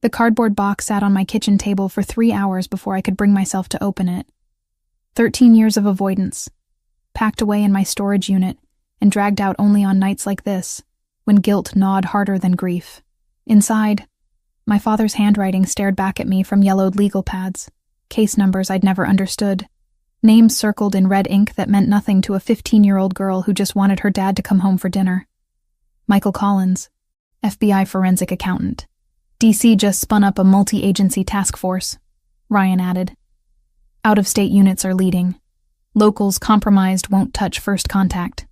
The cardboard box sat on my kitchen table for 3 hours before I could bring myself to open it. 13 years of avoidance, packed away in my storage unit and dragged out only on nights like this, when guilt gnawed harder than grief. Inside, my father's handwriting stared back at me from yellowed legal pads, case numbers I'd never understood, names circled in red ink that meant nothing to a 15-year-old girl who just wanted her dad to come home for dinner. Michael Collins, FBI forensic accountant. DC just spun up a multi-agency task force, Ryan added. Out-of-state units are leading. Locals compromised won't touch first contact.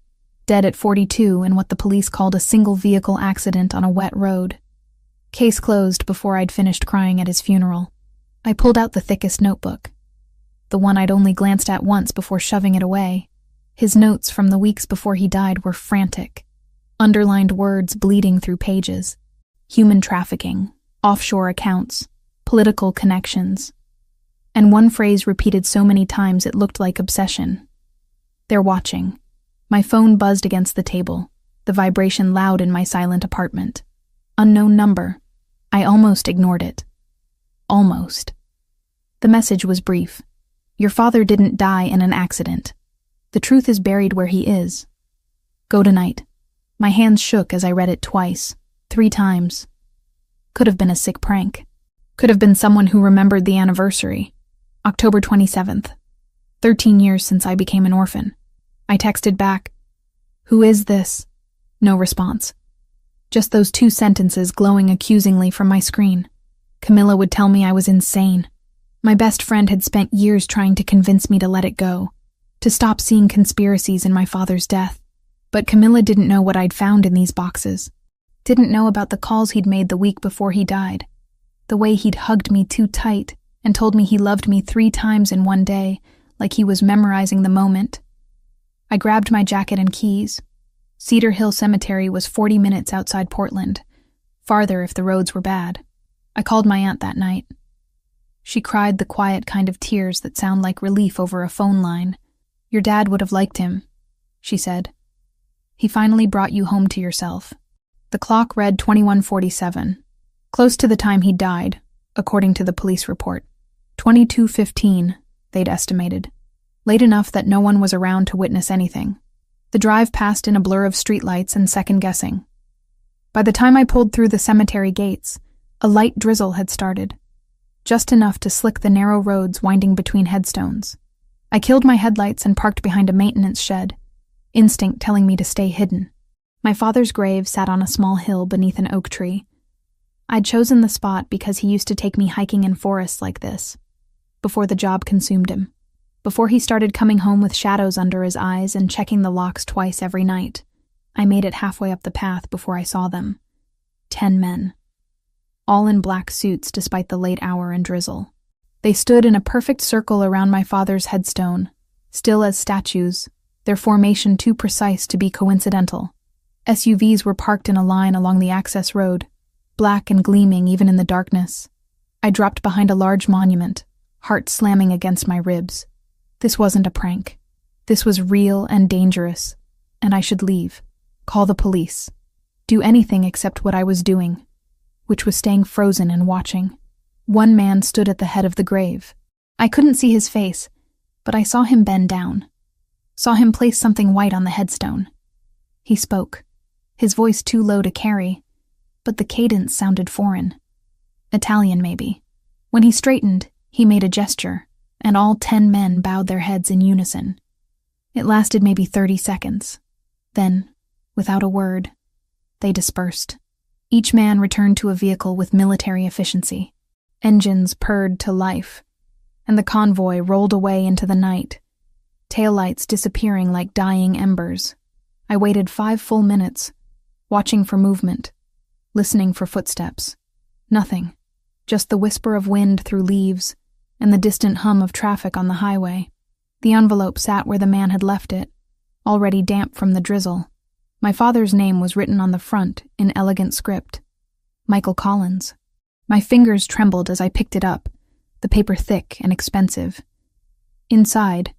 Dead at 42 in what the police called a single-vehicle accident on a wet road. Case closed before I'd finished crying at his funeral. I pulled out the thickest notebook, the one I'd only glanced at once before shoving it away. His notes from the weeks before he died were frantic, underlined words bleeding through pages. Human trafficking, offshore accounts, political connections. And one phrase repeated so many times it looked like obsession. They're watching. My phone buzzed against the table, the vibration loud in my silent apartment. Unknown number. I almost ignored it. Almost. The message was brief. Your father didn't die in an accident. The truth is buried where he is. Go tonight. My hands shook as I read it twice, 3 times. Could have been a sick prank. Could have been someone who remembered the anniversary. October 27th. 13 years since I became an orphan. I texted back, "Who is this?" No response. Just those 2 sentences glowing accusingly from my screen. Camilla would tell me I was insane. My best friend had spent years trying to convince me to let it go, to stop seeing conspiracies in my father's death. But Camilla didn't know what I'd found in these boxes. Didn't know about the calls he'd made the week before he died. The way he'd hugged me too tight and told me he loved me 3 times in one day, like he was memorizing the moment. I grabbed my jacket and keys. Cedar Hill Cemetery was 40 minutes outside Portland, farther if the roads were bad. I called my aunt that night. She cried the quiet kind of tears that sound like relief over a phone line. "Your dad would have liked him," she said. "He finally brought you home to yourself." The clock read 21:47, close to the time he died, according to the police report. 22:15, they'd estimated. Late enough that no one was around to witness anything. The drive passed in a blur of streetlights and second-guessing. By the time I pulled through the cemetery gates, a light drizzle had started, just enough to slick the narrow roads winding between headstones. I killed my headlights and parked behind a maintenance shed, instinct telling me to stay hidden. My father's grave sat on a small hill beneath an oak tree. I'd chosen the spot because he used to take me hiking in forests like this, before the job consumed him. Before he started coming home with shadows under his eyes and checking the locks twice every night. I made it halfway up the path before I saw them. 10 men. All in black suits despite the late hour and drizzle. They stood in a perfect circle around my father's headstone, still as statues, their formation too precise to be coincidental. SUVs were parked in a line along the access road, black and gleaming even in the darkness. I dropped behind a large monument, heart slamming against my ribs. This wasn't a prank. This was real and dangerous, and I should leave, call the police, do anything except what I was doing, which was staying frozen and watching. One man stood at the head of the grave. I couldn't see his face, but I saw him bend down, saw him place something white on the headstone. He spoke, his voice too low to carry, but the cadence sounded foreign. Italian, maybe. When he straightened, he made a gesture, and all 10 men bowed their heads in unison. It lasted maybe 30 seconds. Then, without a word, they dispersed. Each man returned to a vehicle with military efficiency. Engines purred to life, and the convoy rolled away into the night, taillights disappearing like dying embers. I waited 5 full minutes, watching for movement, listening for footsteps. Nothing, just the whisper of wind through leaves, and the distant hum of traffic on the highway. The envelope sat where the man had left it, already damp from the drizzle. My father's name was written on the front in elegant script. Michael Collins. My fingers trembled as I picked it up, the paper thick and expensive. Inside,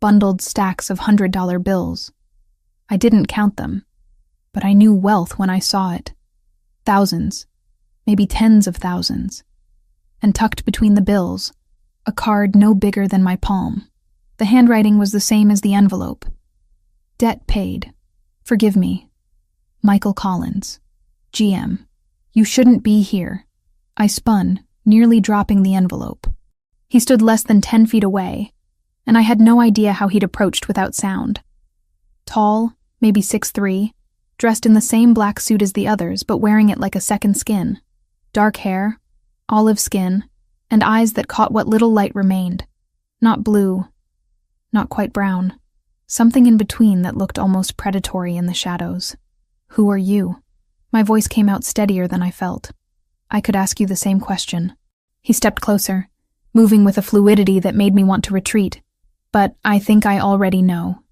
bundled stacks of $100 bills. I didn't count them, but I knew wealth when I saw it. Thousands. maybe tens of thousands. And tucked between the bills, a card no bigger than my palm. The handwriting was the same as the envelope. Debt paid. Forgive me. Michael Collins, GM. You shouldn't be here. I spun, nearly dropping the envelope. He stood less than 10 feet away, and I had no idea how he'd approached without sound. Tall, maybe 6'3", dressed in the same black suit as the others, but wearing it like a second skin. Dark hair, olive skin, and eyes that caught what little light remained. Not blue, not quite brown. Something in between that looked almost predatory in the shadows. Who are you? My voice came out steadier than I felt. I could ask you the same question. He stepped closer, moving with a fluidity that made me want to retreat. But I think I already know.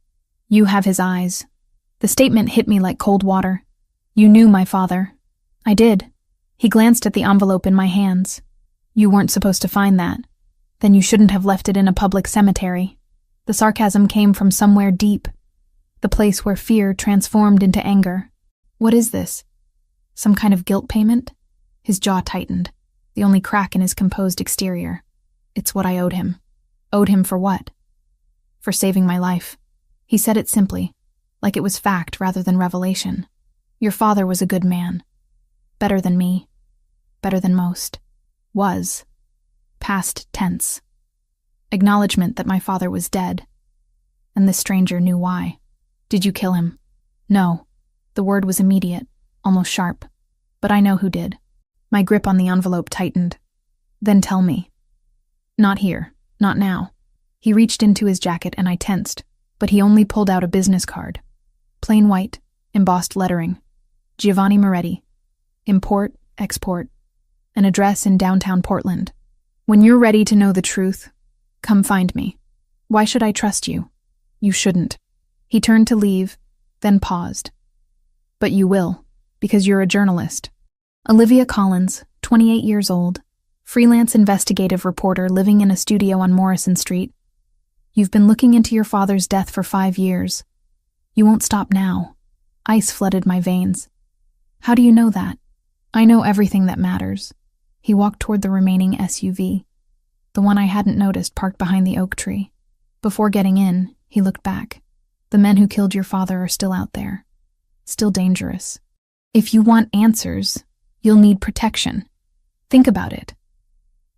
You have his eyes. The statement hit me like cold water. You knew my father. I did. He glanced at the envelope in my hands. You weren't supposed to find that. Then you shouldn't have left it in a public cemetery. The sarcasm came from somewhere deep, the place where fear transformed into anger. What is this? Some kind of guilt payment? His jaw tightened, the only crack in his composed exterior. It's what I owed him. Owed him for what? For saving my life. He said it simply, like it was fact rather than revelation. Your father was a good man. Better than me. Better than most. Was. Past tense. Acknowledgement that my father was dead. And this stranger knew why. Did you kill him? No. The word was immediate, almost sharp. But I know who did. My grip on the envelope tightened. Then tell me. Not here. Not now. He reached into his jacket and I tensed, but he only pulled out a business card. Plain white, embossed lettering. Giovanni Moretti. Import, export. An address in downtown Portland. When you're ready to know the truth, come find me. Why should I trust you? You shouldn't. He turned to leave, then paused. But you will, because you're a journalist. Olivia Collins, 28 years old, freelance investigative reporter living in a studio on Morrison Street. You've been looking into your father's death for 5 years. You won't stop now. Ice flooded my veins. How do you know that? I know everything that matters. He walked toward the remaining SUV, the one I hadn't noticed parked behind the oak tree. Before getting in, he looked back. The men who killed your father are still out there. Still dangerous. If you want answers, you'll need protection. Think about it.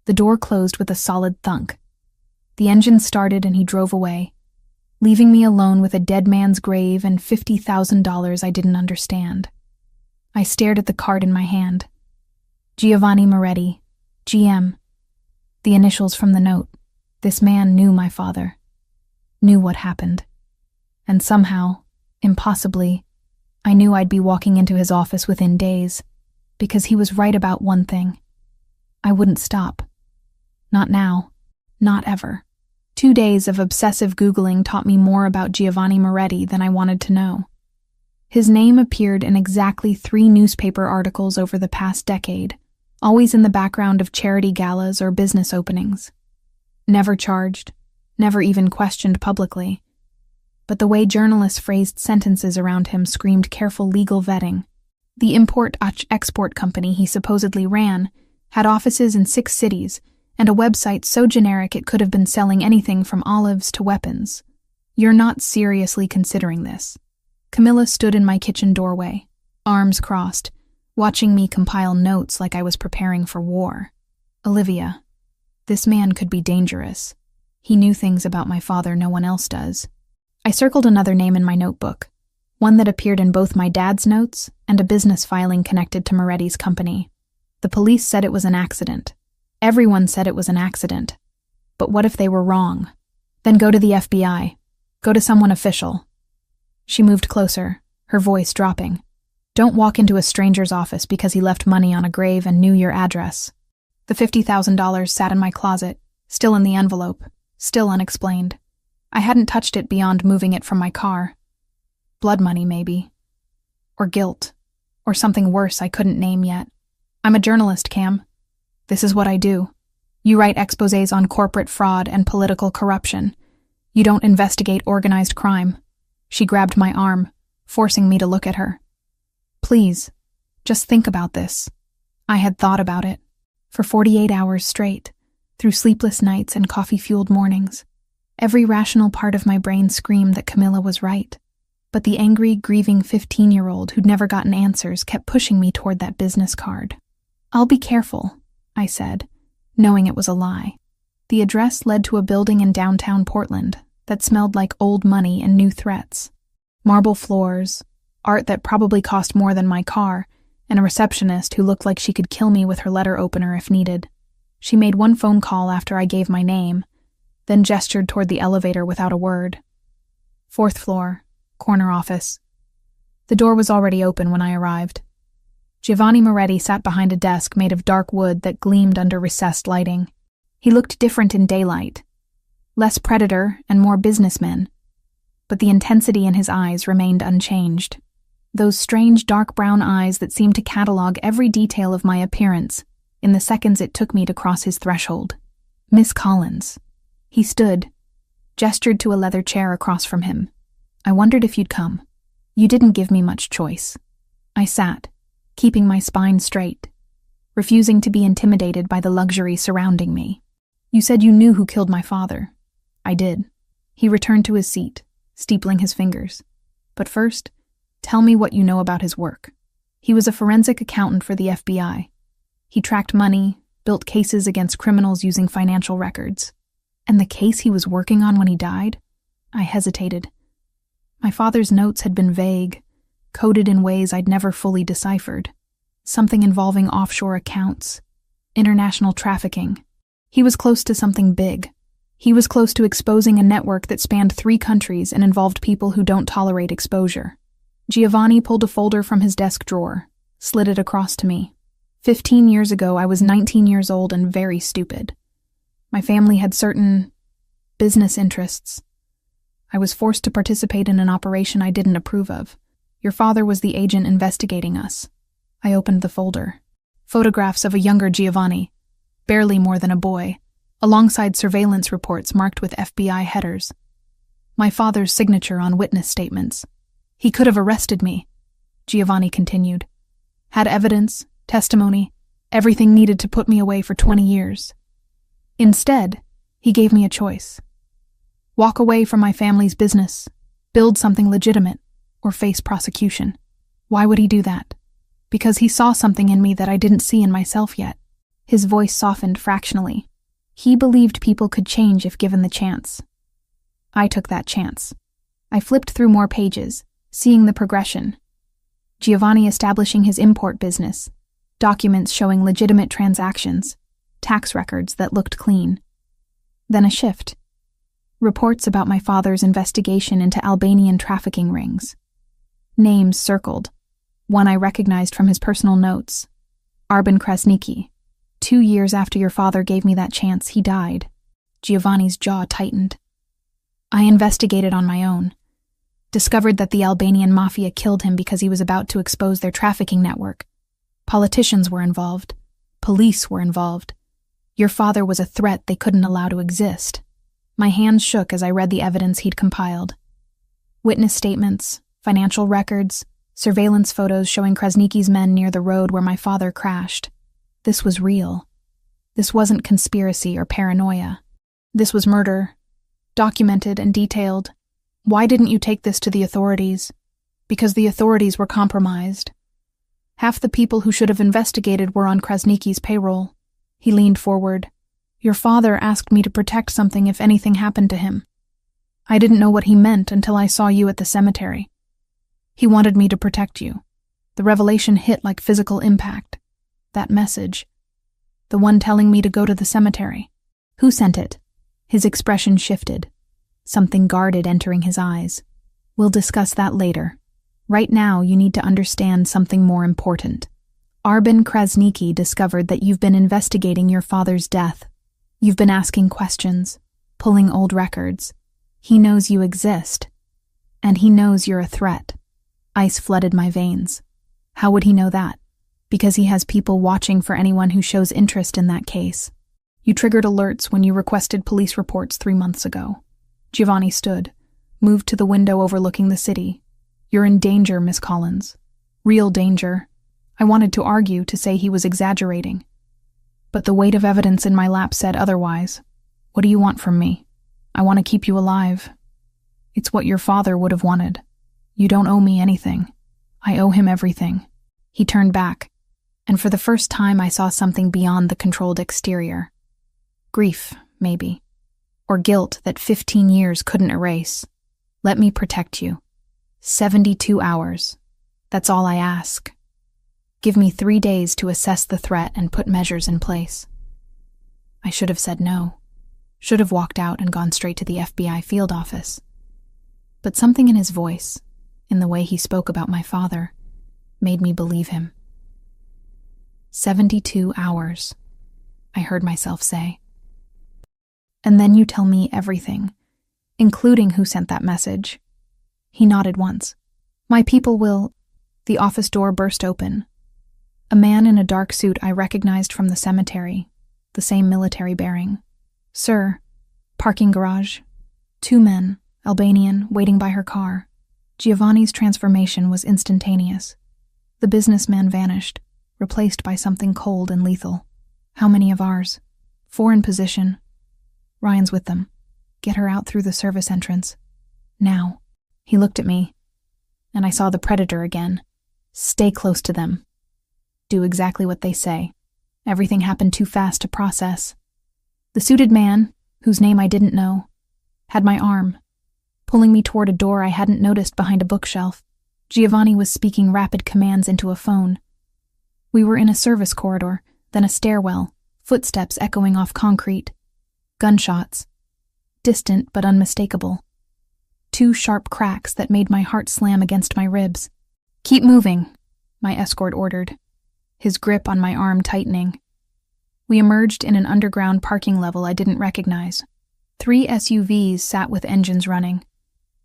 The door closed with a solid thunk. The engine started and he drove away, leaving me alone with a dead man's grave and $50,000 I didn't understand. I stared at the card in my hand. Giovanni Moretti, GM. The initials from the note. This man knew my father. Knew what happened. And somehow, impossibly, I knew I'd be walking into his office within days, because he was right about one thing. I wouldn't stop. Not now. Not ever. 2 days of obsessive Googling taught me more about Giovanni Moretti than I wanted to know. His name appeared in exactly 3 newspaper articles over the past decade, always in the background of charity galas or business openings. Never charged, never even questioned publicly. But the way journalists phrased sentences around him screamed careful legal vetting. The import-export company he supposedly ran had offices in 6 cities and a website so generic it could have been selling anything from olives to weapons. You're not seriously considering this. Camilla stood in my kitchen doorway, arms crossed, watching me compile notes like I was preparing for war. Olivia, this man could be dangerous. He knew things about my father no one else does. I circled another name in my notebook, one that appeared in both my dad's notes and a business filing connected to Moretti's company. The police said it was an accident. Everyone said it was an accident. But what if they were wrong? Then go to the FBI. Go to someone official. She moved closer, her voice dropping. Don't walk into a stranger's office because he left money on a grave and knew your address. The $50,000 sat in my closet, still in the envelope, still unexplained. I hadn't touched it beyond moving it from my car. Blood money, maybe. Or guilt. Or something worse I couldn't name yet. I'm a journalist, Cam. This is what I do. You write exposés on corporate fraud and political corruption. You don't investigate organized crime. She grabbed my arm, forcing me to look at her. Please, just think about this. I had thought about it. For 48 hours straight, through sleepless nights and coffee-fueled mornings. Every rational part of my brain screamed that Camilla was right. But the angry, grieving 15-year-old who'd never gotten answers kept pushing me toward that business card. "I'll be careful," I said, knowing it was a lie. The address led to a building in downtown Portland that smelled like old money and new threats. Marble floors, art that probably cost more than my car, and a receptionist who looked like she could kill me with her letter opener if needed. She made one phone call after I gave my name, then gestured toward the elevator without a word. 4th floor, corner office. The door was already open when I arrived. Giovanni Moretti sat behind a desk made of dark wood that gleamed under recessed lighting. He looked different in daylight, less predator and more businessman, but the intensity in his eyes remained unchanged. Those strange dark brown eyes that seemed to catalog every detail of my appearance in the seconds it took me to cross his threshold. "Miss Collins." He stood, gestured to a leather chair across from him. "I wondered if you'd come. You didn't give me much choice." I sat, keeping my spine straight, refusing to be intimidated by the luxury surrounding me. "You said you knew who killed my father." "I did." He returned to his seat, steepling his fingers. "But first, tell me what you know about his work." He was a forensic accountant for the FBI. He tracked money, built cases against criminals using financial records. And the case he was working on when he died? I hesitated. My father's notes had been vague, coded in ways I'd never fully deciphered. Something involving offshore accounts, international trafficking. He was close to something big. He was close to exposing a network that spanned 3 countries and involved people who don't tolerate exposure. Giovanni pulled a folder from his desk drawer, slid it across to me. 15 years ago, I was 19 years old and very stupid. My family had certain business interests. I was forced to participate in an operation I didn't approve of. Your father was the agent investigating us. I opened the folder. Photographs of a younger Giovanni, barely more than a boy, alongside surveillance reports marked with FBI headers. My father's signature on witness statements. "He could have arrested me," Giovanni continued. "Had evidence, testimony, everything needed to put me away for 20 years. Instead, he gave me a choice. Walk away from my family's business, build something legitimate, or face prosecution. Why would he do that? Because he saw something in me that I didn't see in myself yet." His voice softened fractionally. He believed people could change if given the chance. I took that chance. I flipped through more pages, seeing the progression. Giovanni establishing his import business, documents showing legitimate transactions, tax records that looked clean. Then a shift. Reports about my father's investigation into Albanian trafficking rings. Names circled. One I recognized from his personal notes. Arben Krasniqi. 2 years after your father gave me that chance, he died. Giovanni's jaw tightened. I investigated on my own. Discovered that the Albanian mafia killed him because he was about to expose their trafficking network. Politicians were involved. Police were involved. Your father was a threat they couldn't allow to exist. My hands shook as I read the evidence he'd compiled. Witness statements, financial records, surveillance photos showing Krasniqi's men near the road where my father crashed. This was real. This wasn't conspiracy or paranoia. This was murder, documented and detailed. Why didn't you take this to the authorities? Because the authorities were compromised. Half the people who should have investigated were on Krasniqi's payroll. He leaned forward. Your father asked me to protect something if anything happened to him. I didn't know what he meant until I saw you at the cemetery. He wanted me to protect you. The revelation hit like physical impact. That message. The one telling me to go to the cemetery. Who sent it? His expression shifted. Something guarded entering his eyes. We'll discuss that later. Right now, you need to understand something more important. Arben Krasniqi discovered that you've been investigating your father's death. You've been asking questions, pulling old records. He knows you exist. And he knows you're a threat. Ice flooded my veins. How would he know that? Because he has people watching for anyone who shows interest in that case. You triggered alerts when you requested police reports 3 months ago. Giovanni stood, moved to the window overlooking the city. You're in danger, Miss Collins. Real danger. I wanted to argue, to say he was exaggerating. But the weight of evidence in my lap said otherwise. What do you want from me? I want to keep you alive. It's what your father would have wanted. You don't owe me anything. I owe him everything. He turned back, and for the first time I saw something beyond the controlled exterior. Grief, maybe. Or guilt that 15 years couldn't erase. Let me protect you. 72 hours. That's all I ask. Give me 3 days to assess the threat and put measures in place. I should have said no. Should have walked out and gone straight to the FBI field office. But something in his voice, in the way he spoke about my father, made me believe him. 72 hours, I heard myself say. And then you tell me everything, including who sent that message. He nodded once. My people will... The office door burst open. A man in a dark suit I recognized from the cemetery, the same military bearing. Sir, parking garage. 2 men, Albanian, waiting by her car. Giovanni's transformation was instantaneous. The businessman vanished, replaced by something cold and lethal. How many of ours? 4 in position. Ryan's with them. Get her out through the service entrance. Now. He looked at me, and I saw the predator again. Stay close to them. Do exactly what they say. Everything happened too fast to process. The suited man, whose name I didn't know, had my arm, pulling me toward a door I hadn't noticed behind a bookshelf. Giovanni was speaking rapid commands into a phone. We were in a service corridor, then a stairwell, footsteps echoing off concrete. Gunshots. Distant but unmistakable. 2 sharp cracks that made my heart slam against my ribs. Keep moving, my escort ordered, his grip on my arm tightening. We emerged in an underground parking level I didn't recognize. 3 SUVs sat with engines running.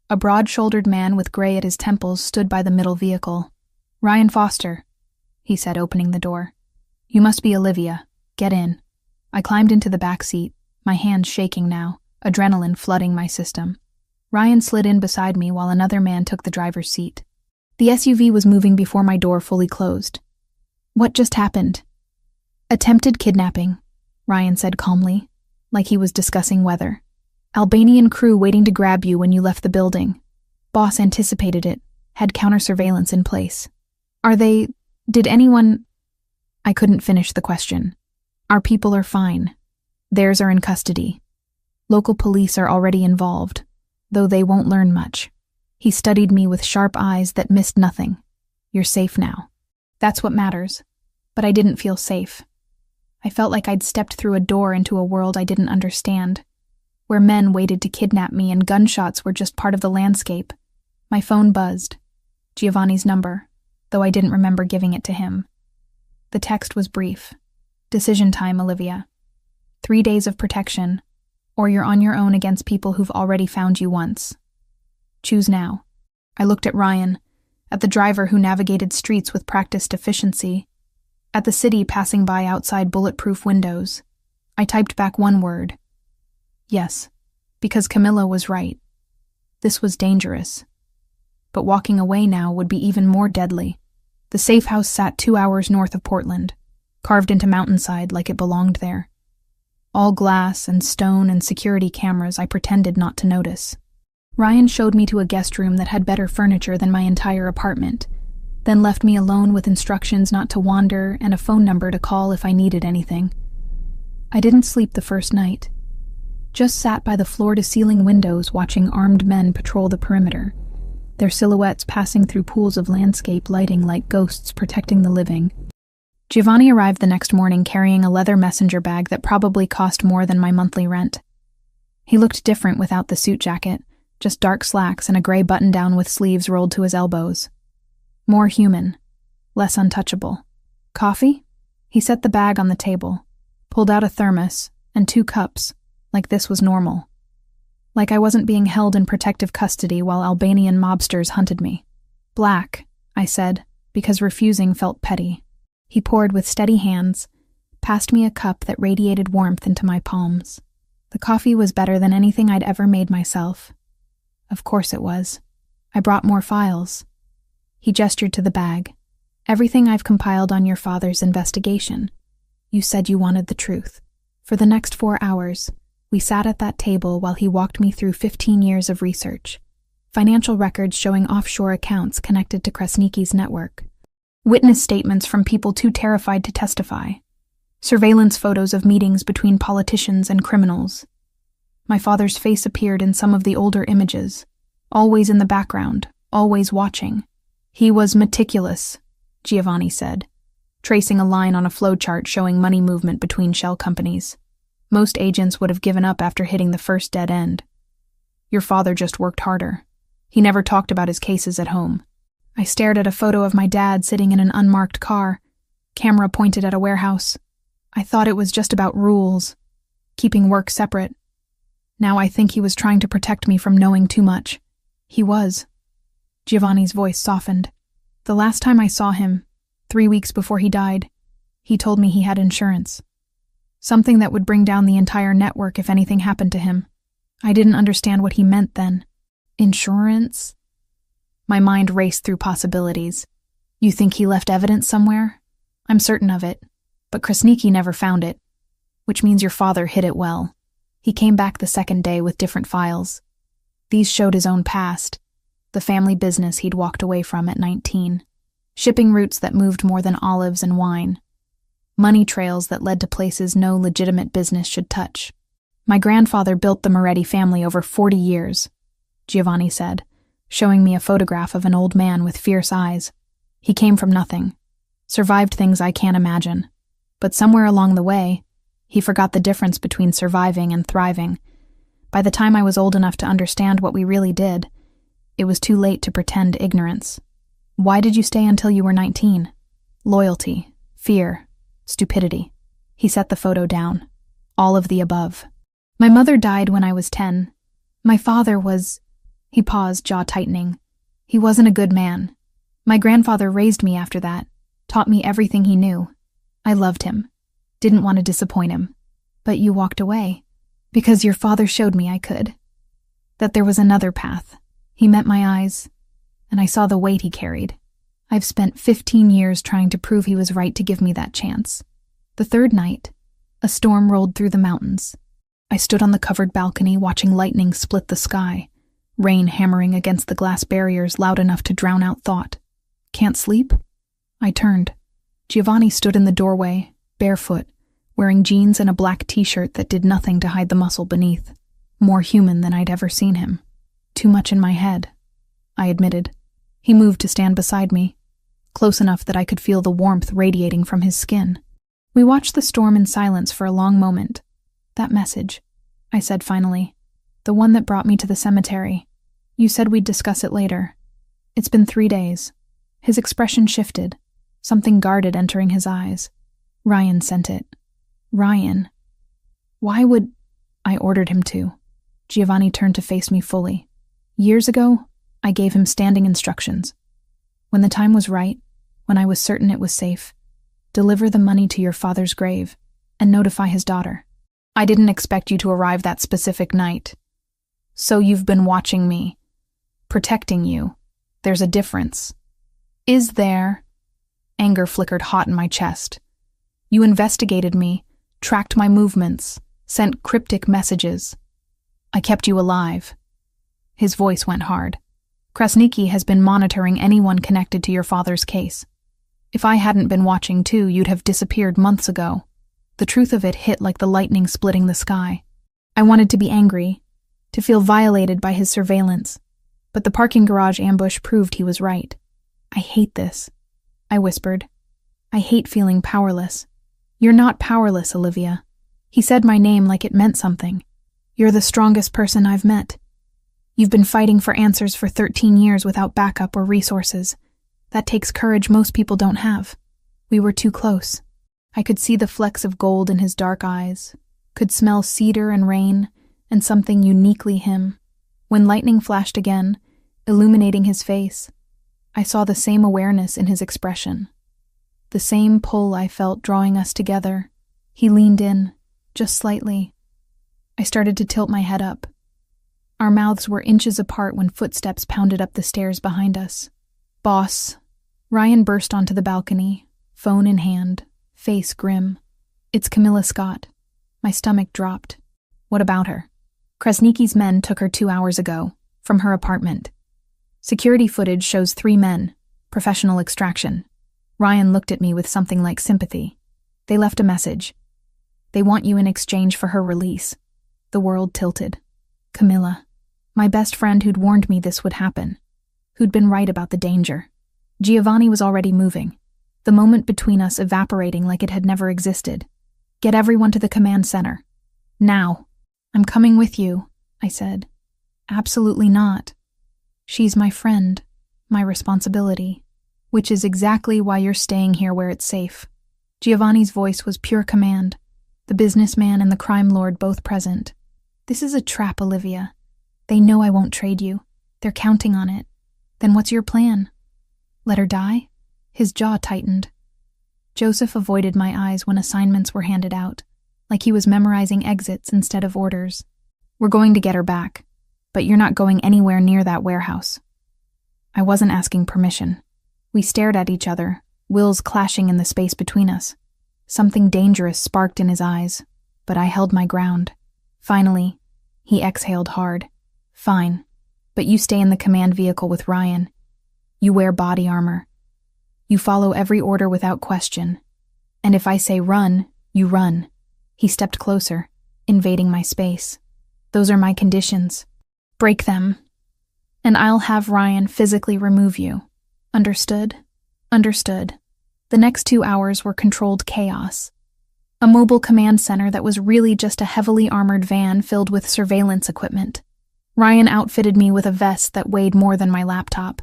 A broad-shouldered man with gray at his temples stood by the middle vehicle. Ryan Foster, he said, opening the door. You must be Olivia. Get in. I climbed into the back seat, my hands shaking now, adrenaline flooding my system. Ryan slid in beside me while another man took the driver's seat. The SUV was moving before my door fully closed. What just happened? Attempted kidnapping, Ryan said calmly, like he was discussing weather. Albanian crew waiting to grab you when you left the building. Boss anticipated it, had counter-surveillance in place. Did anyone... I couldn't finish the question. Our people are fine. Theirs are in custody. Local police are already involved, though they won't learn much. He studied me with sharp eyes that missed nothing. You're safe now. That's what matters. But I didn't feel safe. I felt like I'd stepped through a door into a world I didn't understand, where men waited to kidnap me and gunshots were just part of the landscape. My phone buzzed. Giovanni's number, though I didn't remember giving it to him. The text was brief. Decision time, Olivia. 3 days of protection, or you're on your own against people who've already found you once. Choose now. I looked at Ryan, at the driver who navigated streets with practiced efficiency, at the city passing by outside bulletproof windows. I typed back one word. Yes, because Camilla was right. This was dangerous. But walking away now would be even more deadly. The safe house sat 2 hours north of Portland, carved into mountainside like it belonged there. All glass and stone and security cameras I pretended not to notice. Ryan showed me to a guest room that had better furniture than my entire apartment, then left me alone with instructions not to wander and a phone number to call if I needed anything. I didn't sleep the first night. Just sat by the floor-to-ceiling windows watching armed men patrol the perimeter, their silhouettes passing through pools of landscape lighting like ghosts protecting the living. Giovanni arrived the next morning carrying a leather messenger bag that probably cost more than my monthly rent. He looked different without the suit jacket, just dark slacks and a gray button-down with sleeves rolled to his elbows. More human, less untouchable. Coffee? He set the bag on the table, pulled out a thermos and 2 cups, like this was normal. Like I wasn't being held in protective custody while Albanian mobsters hunted me. Black, I said, because refusing felt petty. He poured with steady hands, passed me a cup that radiated warmth into my palms. The coffee was better than anything I'd ever made myself. Of course it was. I brought more files. He gestured to the bag. Everything I've compiled on your father's investigation. You said you wanted the truth. For the next 4 hours, we sat at that table while he walked me through 15 years of research. Financial records showing offshore accounts connected to Krasniki's network. Witness statements from people too terrified to testify. Surveillance photos of meetings between politicians and criminals. My father's face appeared in some of the older images, always in the background, always watching. He was meticulous, Giovanni said, tracing a line on a flowchart showing money movement between shell companies. Most agents would have given up after hitting the first dead end. Your father just worked harder. He never talked about his cases at home. I stared at a photo of my dad sitting in an unmarked car, camera pointed at a warehouse. I thought it was just about rules, keeping work separate. Now I think he was trying to protect me from knowing too much. He was. Giovanni's voice softened. The last time I saw him, 3 weeks before he died, he told me he had insurance. Something that would bring down the entire network if anything happened to him. I didn't understand what he meant then. Insurance? My mind raced through possibilities. You think he left evidence somewhere? I'm certain of it. But Krasniki never found it. Which means your father hid it well. He came back the second day with different files. These showed his own past. The family business he'd walked away from at 19. Shipping routes that moved more than olives and wine. Money trails that led to places no legitimate business should touch. My grandfather built the Moretti family over 40 years, Giovanni said, showing me a photograph of an old man with fierce eyes. He came from nothing, survived things I can't imagine. But somewhere along the way, he forgot the difference between surviving and thriving. By the time I was old enough to understand what we really did, it was too late to pretend ignorance. Why did you stay until you were 19? Loyalty, fear, stupidity. He set the photo down. All of the above. My mother died when I was 10. My father was... He paused, jaw tightening. He wasn't a good man. My grandfather raised me after that, taught me everything he knew. I loved him. Didn't want to disappoint him. But you walked away. Because your father showed me I could. That there was another path. He met my eyes, and I saw the weight he carried. I've spent 15 years trying to prove he was right to give me that chance. The third night, a storm rolled through the mountains. I stood on the covered balcony watching lightning split the sky, rain hammering against the glass barriers loud enough to drown out thought. Can't sleep? I turned. Giovanni stood in the doorway, barefoot, wearing jeans and a black t-shirt that did nothing to hide the muscle beneath. More human than I'd ever seen him. Too much in my head, I admitted. He moved to stand beside me, close enough that I could feel the warmth radiating from his skin. We watched the storm in silence for a long moment. That message, I said finally. The one that brought me to the cemetery. You said we'd discuss it later. It's been 3 days. His expression shifted, something guarded entering his eyes. Ryan sent it. Ryan. Why would... I ordered him to. Giovanni turned to face me fully. Years ago, I gave him standing instructions. When the time was right, when I was certain it was safe, deliver the money to your father's grave and notify his daughter. I didn't expect you to arrive that specific night. So you've been watching me, protecting you. There's a difference. Is there? Anger flickered hot in my chest. You investigated me, tracked my movements, sent cryptic messages. I kept you alive. His voice went hard. Krasniki has been monitoring anyone connected to your father's case. If I hadn't been watching too, you'd have disappeared months ago. The truth of it hit like the lightning splitting the sky. I wanted to be angry, to feel violated by his surveillance, but the parking garage ambush proved he was right. I hate this, I whispered. I hate feeling powerless. You're not powerless, Olivia. He said my name like it meant something. You're the strongest person I've met. You've been fighting for answers for 13 years without backup or resources. That takes courage most people don't have. We were too close. I could see the flecks of gold in his dark eyes, could smell cedar and rain, and something uniquely him. When lightning flashed again, illuminating his face, I saw the same awareness in his expression. The same pull I felt drawing us together. He leaned in, just slightly. I started to tilt my head up. Our mouths were inches apart when footsteps pounded up the stairs behind us. Boss, Ryan burst onto the balcony, phone in hand, face grim. "It's Camilla Scott." My stomach dropped. "What about her?" "Krasniki's men took her 2 hours ago, from her apartment. Security footage shows 3 men, professional extraction." Ryan looked at me with something like sympathy. "They left a message. They want you in exchange for her release." The world tilted. Camilla. My best friend who'd warned me this would happen. Who'd been right about the danger. Giovanni was already moving, the moment between us evaporating like it had never existed. "Get everyone to the command center. Now." "I'm coming with you," I said. "Absolutely not. She's my friend, my responsibility, which is exactly why you're staying here where it's safe." Giovanni's voice was pure command, the businessman and the crime lord both present. "This is a trap, Olivia. They know I won't trade you. They're counting on it. Then what's your plan? Let her die?" His jaw tightened. Joseph avoided my eyes when assignments were handed out, like he was memorizing exits instead of orders. "We're going to get her back, but you're not going anywhere near that warehouse." I wasn't asking permission. We stared at each other, wills clashing in the space between us. Something dangerous sparked in his eyes, but I held my ground. Finally, he exhaled hard. "Fine, but you stay in the command vehicle with Ryan. You wear body armor. You follow every order without question. And if I say run, you run." He stepped closer, invading my space. "Those are my conditions. Break them, and I'll have Ryan physically remove you. Understood?" "Understood." The next 2 hours were controlled chaos. A mobile command center that was really just a heavily armored van filled with surveillance equipment. Ryan outfitted me with a vest that weighed more than my laptop,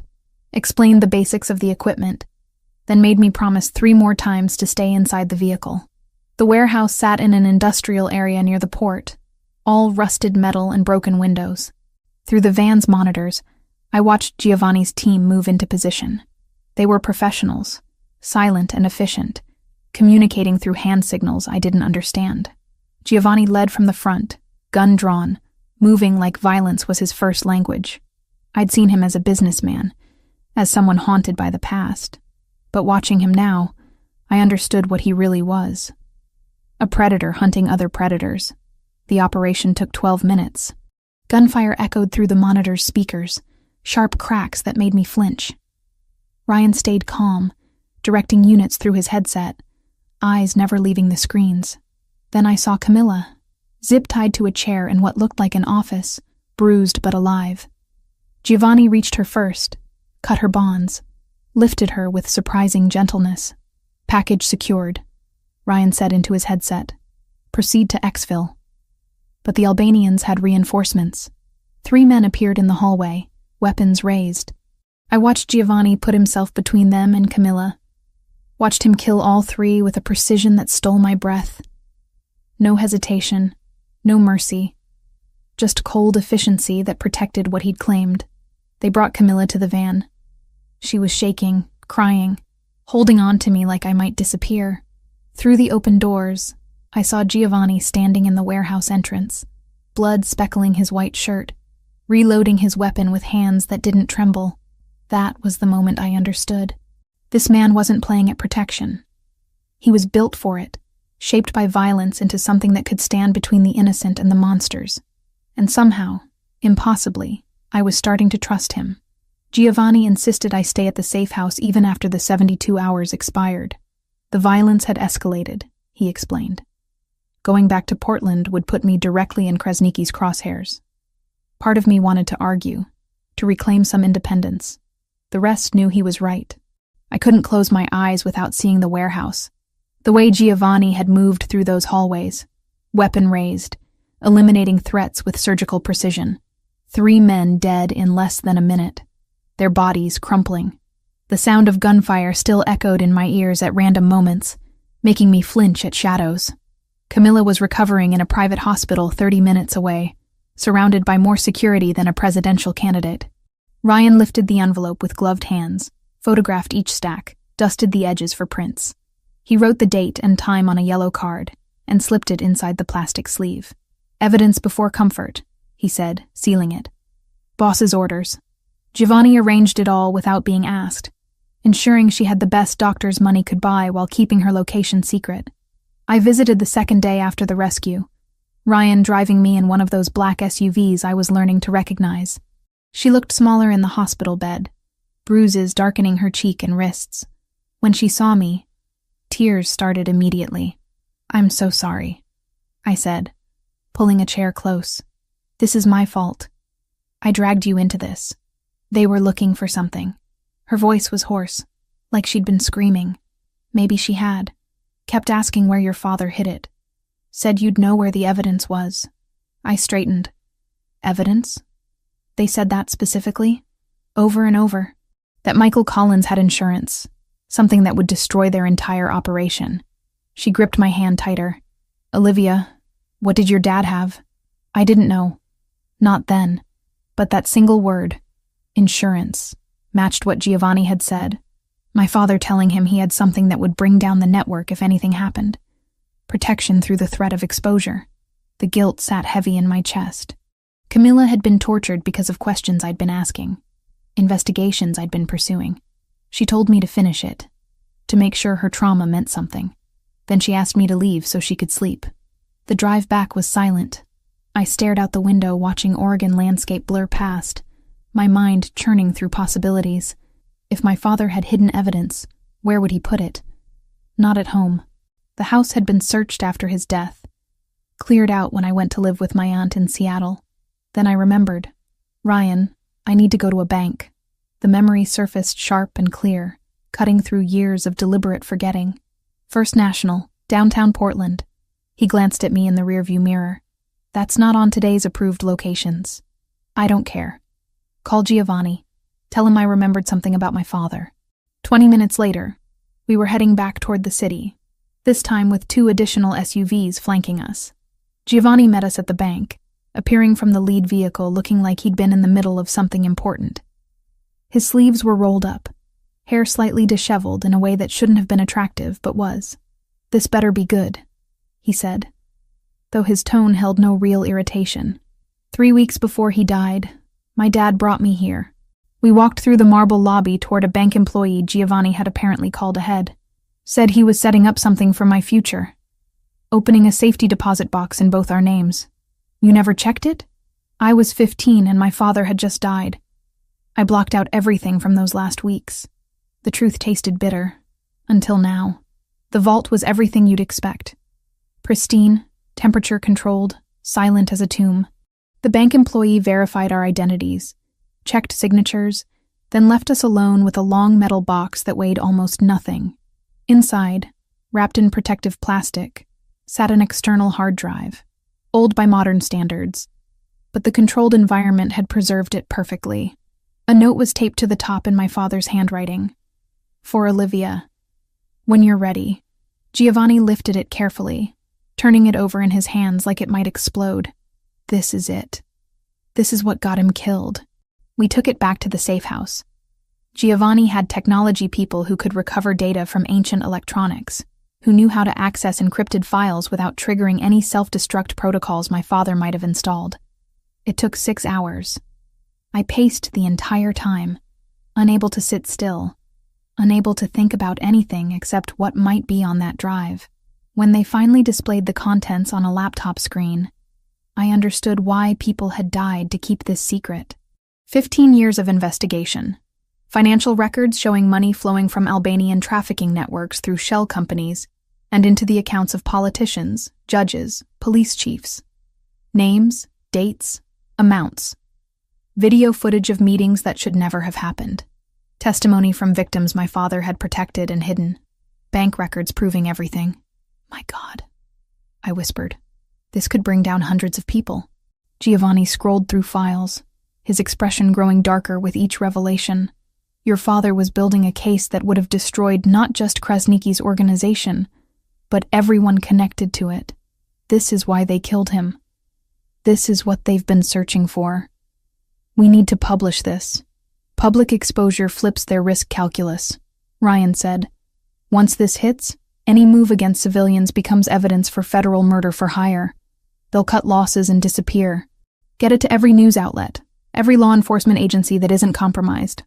explained the basics of the equipment, then made me promise 3 more times to stay inside the vehicle. The warehouse sat in an industrial area near the port, all rusted metal and broken windows. Through the van's monitors, I watched Giovanni's team move into position. They were professionals, silent and efficient, communicating through hand signals I didn't understand. Giovanni led from the front, gun drawn, moving like violence was his first language. I'd seen him as a businessman, as someone haunted by the past. But watching him now, I understood what he really was. A predator hunting other predators. The operation took 12 minutes. Gunfire echoed through the monitor's speakers, sharp cracks that made me flinch. Ryan stayed calm, directing units through his headset, eyes never leaving the screens. Then I saw Camilla, zip-tied to a chair in what looked like an office, bruised but alive. Giovanni reached her first, cut her bonds, lifted her with surprising gentleness. "Package secured," Ryan said into his headset. "Proceed to exfil." But the Albanians had reinforcements. 3 men appeared in the hallway, weapons raised. I watched Giovanni put himself between them and Camilla, watched him kill all 3 with a precision that stole my breath. No hesitation, no mercy, just cold efficiency that protected what he'd claimed. They brought Camilla to the van. She was shaking, crying, holding on to me like I might disappear. Through the open doors, I saw Giovanni standing in the warehouse entrance, blood speckling his white shirt, reloading his weapon with hands that didn't tremble. That was the moment I understood. This man wasn't playing at protection. He was built for it, shaped by violence into something that could stand between the innocent and the monsters. And somehow, impossibly, I was starting to trust him. Giovanni insisted I stay at the safe house even after the 72 hours expired. The violence had escalated, he explained. Going back to Portland would put me directly in Krasniki's crosshairs. Part of me wanted to argue, to reclaim some independence. The rest knew he was right. I couldn't close my eyes without seeing the warehouse. The way Giovanni had moved through those hallways, weapon raised, eliminating threats with surgical precision. 3 men dead in less than a minute, their bodies crumpling. The sound of gunfire still echoed in my ears at random moments, making me flinch at shadows. Camilla was recovering in a private hospital 30 minutes away, surrounded by more security than a presidential candidate. Ryan lifted the envelope with gloved hands, photographed each stack, dusted the edges for prints. He wrote the date and time on a yellow card and slipped it inside the plastic sleeve. "Evidence before comfort," he said, sealing it. "Boss's orders." Giovanni arranged it all without being asked. ensuring she had the best doctors money could buy while keeping her location secret. I visited the second day after the rescue, Ryan driving me in one of those black SUVs I was learning to recognize. She looked smaller in the hospital bed, bruises darkening her cheek and wrists. When she saw me, tears started immediately. "I'm so sorry," I said, pulling a chair close. "This is my fault. I dragged you into this. They were looking for something." Her voice was hoarse, like she'd been screaming. Maybe she had. "Kept asking where your father hid it. Said you'd know where the evidence was." I straightened. "Evidence?" They said that specifically, over and over. That Michael Collins had insurance, something that would destroy their entire operation. She gripped my hand tighter. "Olivia, what did your dad have?" I didn't know. Not then. But that single word, insurance, matched what Giovanni had said. My father telling him he had something that would bring down the network if anything happened. Protection through the threat of exposure. The guilt sat heavy in my chest. Camilla had been tortured because of questions I'd been asking, investigations I'd been pursuing. She told me to finish it, to make sure her trauma meant something. Then she asked me to leave so she could sleep. The drive back was silent. I stared out the window watching Oregon landscape blur past, my mind churning through possibilities. If my father had hidden evidence, where would he put it? Not at home. The house had been searched after his death, cleared out when I went to live with my aunt in Seattle. Then I remembered. "Ryan, I need to go to a bank." The memory surfaced sharp and clear, cutting through years of deliberate forgetting. "First National, downtown Portland." He glanced at me in the rearview mirror. "That's not on today's approved locations." "I don't care. Call Giovanni. Tell him I remembered something about my father." 20 minutes later, we were heading back toward the city, this time with 2 additional SUVs flanking us. Giovanni met us at the bank, appearing from the lead vehicle looking like he'd been in the middle of something important. His sleeves were rolled up, hair slightly disheveled in a way that shouldn't have been attractive but was. "This better be good," he said, though his tone held no real irritation. 3 weeks before he died, my dad brought me here. We walked through the marble lobby toward a bank employee Giovanni had apparently called ahead. Said he was setting up something for my future, opening a safety deposit box in both our names. "You never checked it?" I was 15 and my father had just died. I blocked out everything from those last weeks. The truth tasted bitter. Until now. The vault was everything you'd expect. Pristine, temperature-controlled, silent as a tomb. The bank employee verified our identities, checked signatures, then left us alone with a long metal box that weighed almost nothing. Inside, wrapped in protective plastic, sat an external hard drive, old by modern standards, but the controlled environment had preserved it perfectly. A note was taped to the top in my father's handwriting. "For Olivia. When you're ready." Giovanni lifted it carefully, turning it over in his hands like it might explode. "This is it. This is what got him killed." We took it back to the safe house. Giovanni had technology people who could recover data from ancient electronics, who knew how to access encrypted files without triggering any self-destruct protocols my father might have installed. It took 6 hours. I paced the entire time, unable to sit still, unable to think about anything except what might be on that drive. When they finally displayed the contents on a laptop screen, I understood why people had died to keep this secret. 15 years of investigation. Financial records showing money flowing from Albanian trafficking networks through shell companies and into the accounts of politicians, judges, police chiefs. Names, dates, amounts. Video footage of meetings that should never have happened. Testimony from victims my father had protected and hidden. Bank records proving everything. "My God," I whispered. "This could bring down hundreds of people." Giovanni scrolled through files, his expression growing darker with each revelation. "Your father was building a case that would have destroyed not just Krasnicki's organization, but everyone connected to it. This is why they killed him. This is what they've been searching for. We need to publish this. Public exposure flips their risk calculus," Ryan said. "Once this hits, any move against civilians becomes evidence for federal murder for hire. They'll cut losses and disappear. Get it to every news outlet, every law enforcement agency that isn't compromised.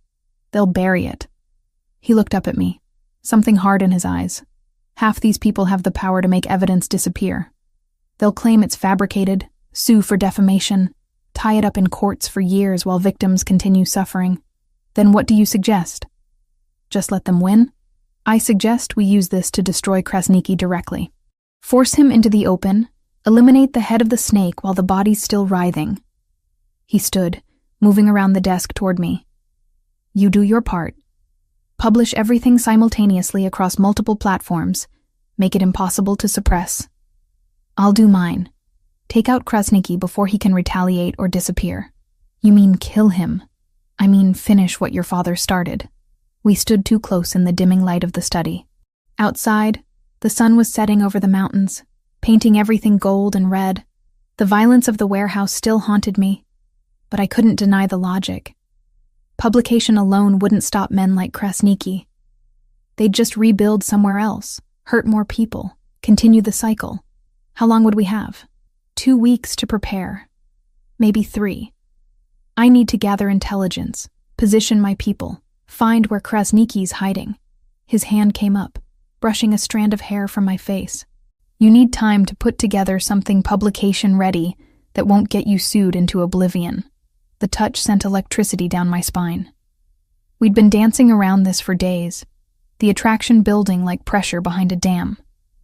They'll bury it." He looked up at me, something hard in his eyes. Half these people have the power to make evidence disappear. They'll claim it's fabricated, sue for defamation, tie it up in courts for years while victims continue suffering. Then what do you suggest? Just let them win? I suggest we use this to destroy Krasniki directly. Force him into the open, eliminate the head of the snake while the body's still writhing. He stood, moving around the desk toward me. You do your part. Publish everything simultaneously across multiple platforms. Make it impossible to suppress. I'll do mine. Take out Krasniki before he can retaliate or disappear. You mean kill him? I mean finish what your father started. We stood too close in the dimming light of the study. Outside, the sun was setting over the mountains, painting everything gold and red. The violence of the warehouse still haunted me, but I couldn't deny the logic. Publication alone wouldn't stop men like Krasniki. They'd just rebuild somewhere else, hurt more people, continue the cycle. How long would we have? 2 weeks to prepare. Maybe 3. I need to gather intelligence, position my people, find where Krasniki's hiding. His hand came up, brushing a strand of hair from my face. You need time to put together something publication-ready that won't get you sued into oblivion. The touch sent electricity down my spine. We'd been dancing around this for days, the attraction building like pressure behind a dam.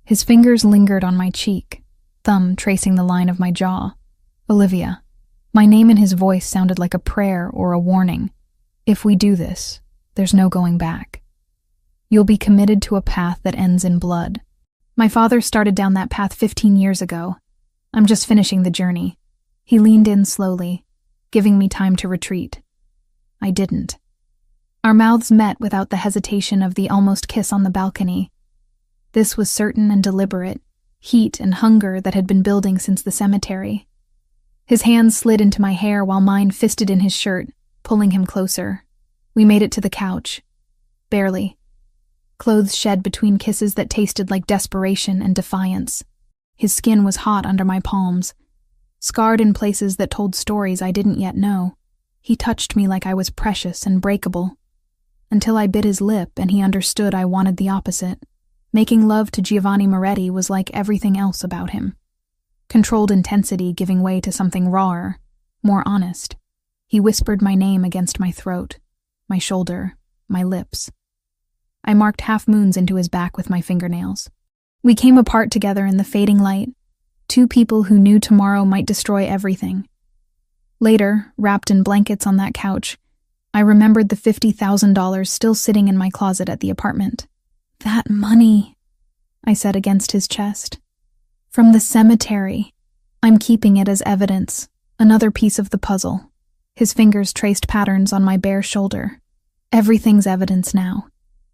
His fingers lingered on my cheek, thumb tracing the line of my jaw. Olivia. My name in his voice sounded like a prayer or a warning. If we do this, there's no going back. You'll be committed to a path that ends in blood. My father started down that path 15 years ago. I'm just finishing the journey. He leaned in slowly, giving me time to retreat. I didn't. Our mouths met without the hesitation of the almost kiss on the balcony. This was certain and deliberate, heat and hunger that had been building since the cemetery. His hands slid into my hair while mine fisted in his shirt, pulling him closer. We made it to the couch. Barely. Clothes shed between kisses that tasted like desperation and defiance. His skin was hot under my palms, scarred in places that told stories I didn't yet know. He touched me like I was precious and breakable, until I bit his lip and he understood I wanted the opposite. Making love to Giovanni Moretti was like everything else about him. Controlled intensity giving way to something rawer, more honest. He whispered my name against my throat, my shoulder, my lips. I marked half moons into his back with my fingernails. We came apart together in the fading light, 2 people who knew tomorrow might destroy everything. Later, wrapped in blankets on that couch, I remembered the $50,000 still sitting in my closet at the apartment. That money, I said against his chest. From the cemetery. I'm keeping it as evidence, another piece of the puzzle. His fingers traced patterns on my bare shoulder. Everything's evidence now.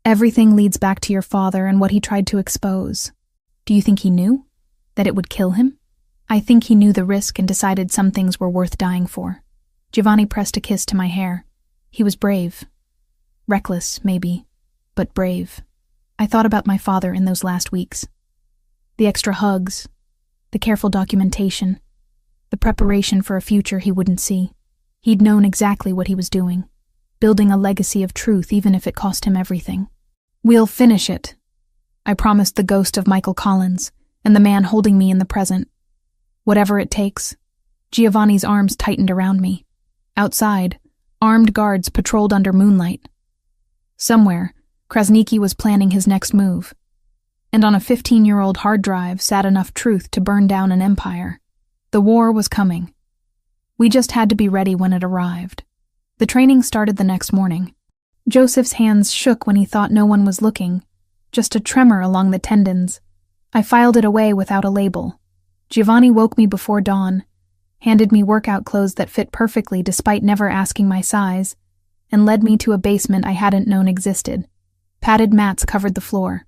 Everything leads back to your father and what he tried to expose. Do you think he knew? That it would kill him? I think he knew the risk and decided some things were worth dying for. Giovanni pressed a kiss to my hair. He was brave. Reckless, maybe, but brave. I thought about my father in those last weeks. The extra hugs, the careful documentation, the preparation for a future he wouldn't see. He'd known exactly what he was doing, building a legacy of truth even if it cost him everything. We'll finish it, I promised the ghost of Michael Collins and the man holding me in the present. Whatever it takes. Giovanni's arms tightened around me. Outside, armed guards patrolled under moonlight. Somewhere, Krasniki was planning his next move. And on a 15-year-old hard drive sat enough truth to burn down an empire. The war was coming. We just had to be ready when it arrived. The training started the next morning. Joseph's hands shook when he thought no one was looking, just a tremor along the tendons. I filed it away without a label. Giovanni woke me before dawn, handed me workout clothes that fit perfectly despite never asking my size, and led me to a basement I hadn't known existed. Padded mats covered the floor.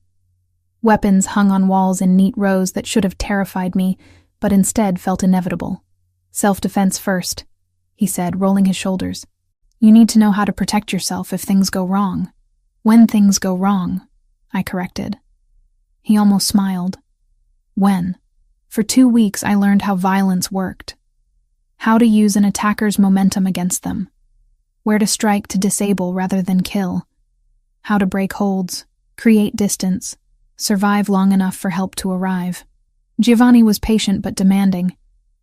Weapons hung on walls in neat rows that should have terrified me, but instead felt inevitable. Self-defense first, he said, rolling his shoulders. You need to know how to protect yourself if things go wrong. When things go wrong, I corrected. He almost smiled. When? For 2 weeks I learned how violence worked. How to use an attacker's momentum against them. Where to strike to disable rather than kill. how to break holds, create distance, survive long enough for help to arrive. Giovanni was patient but demanding,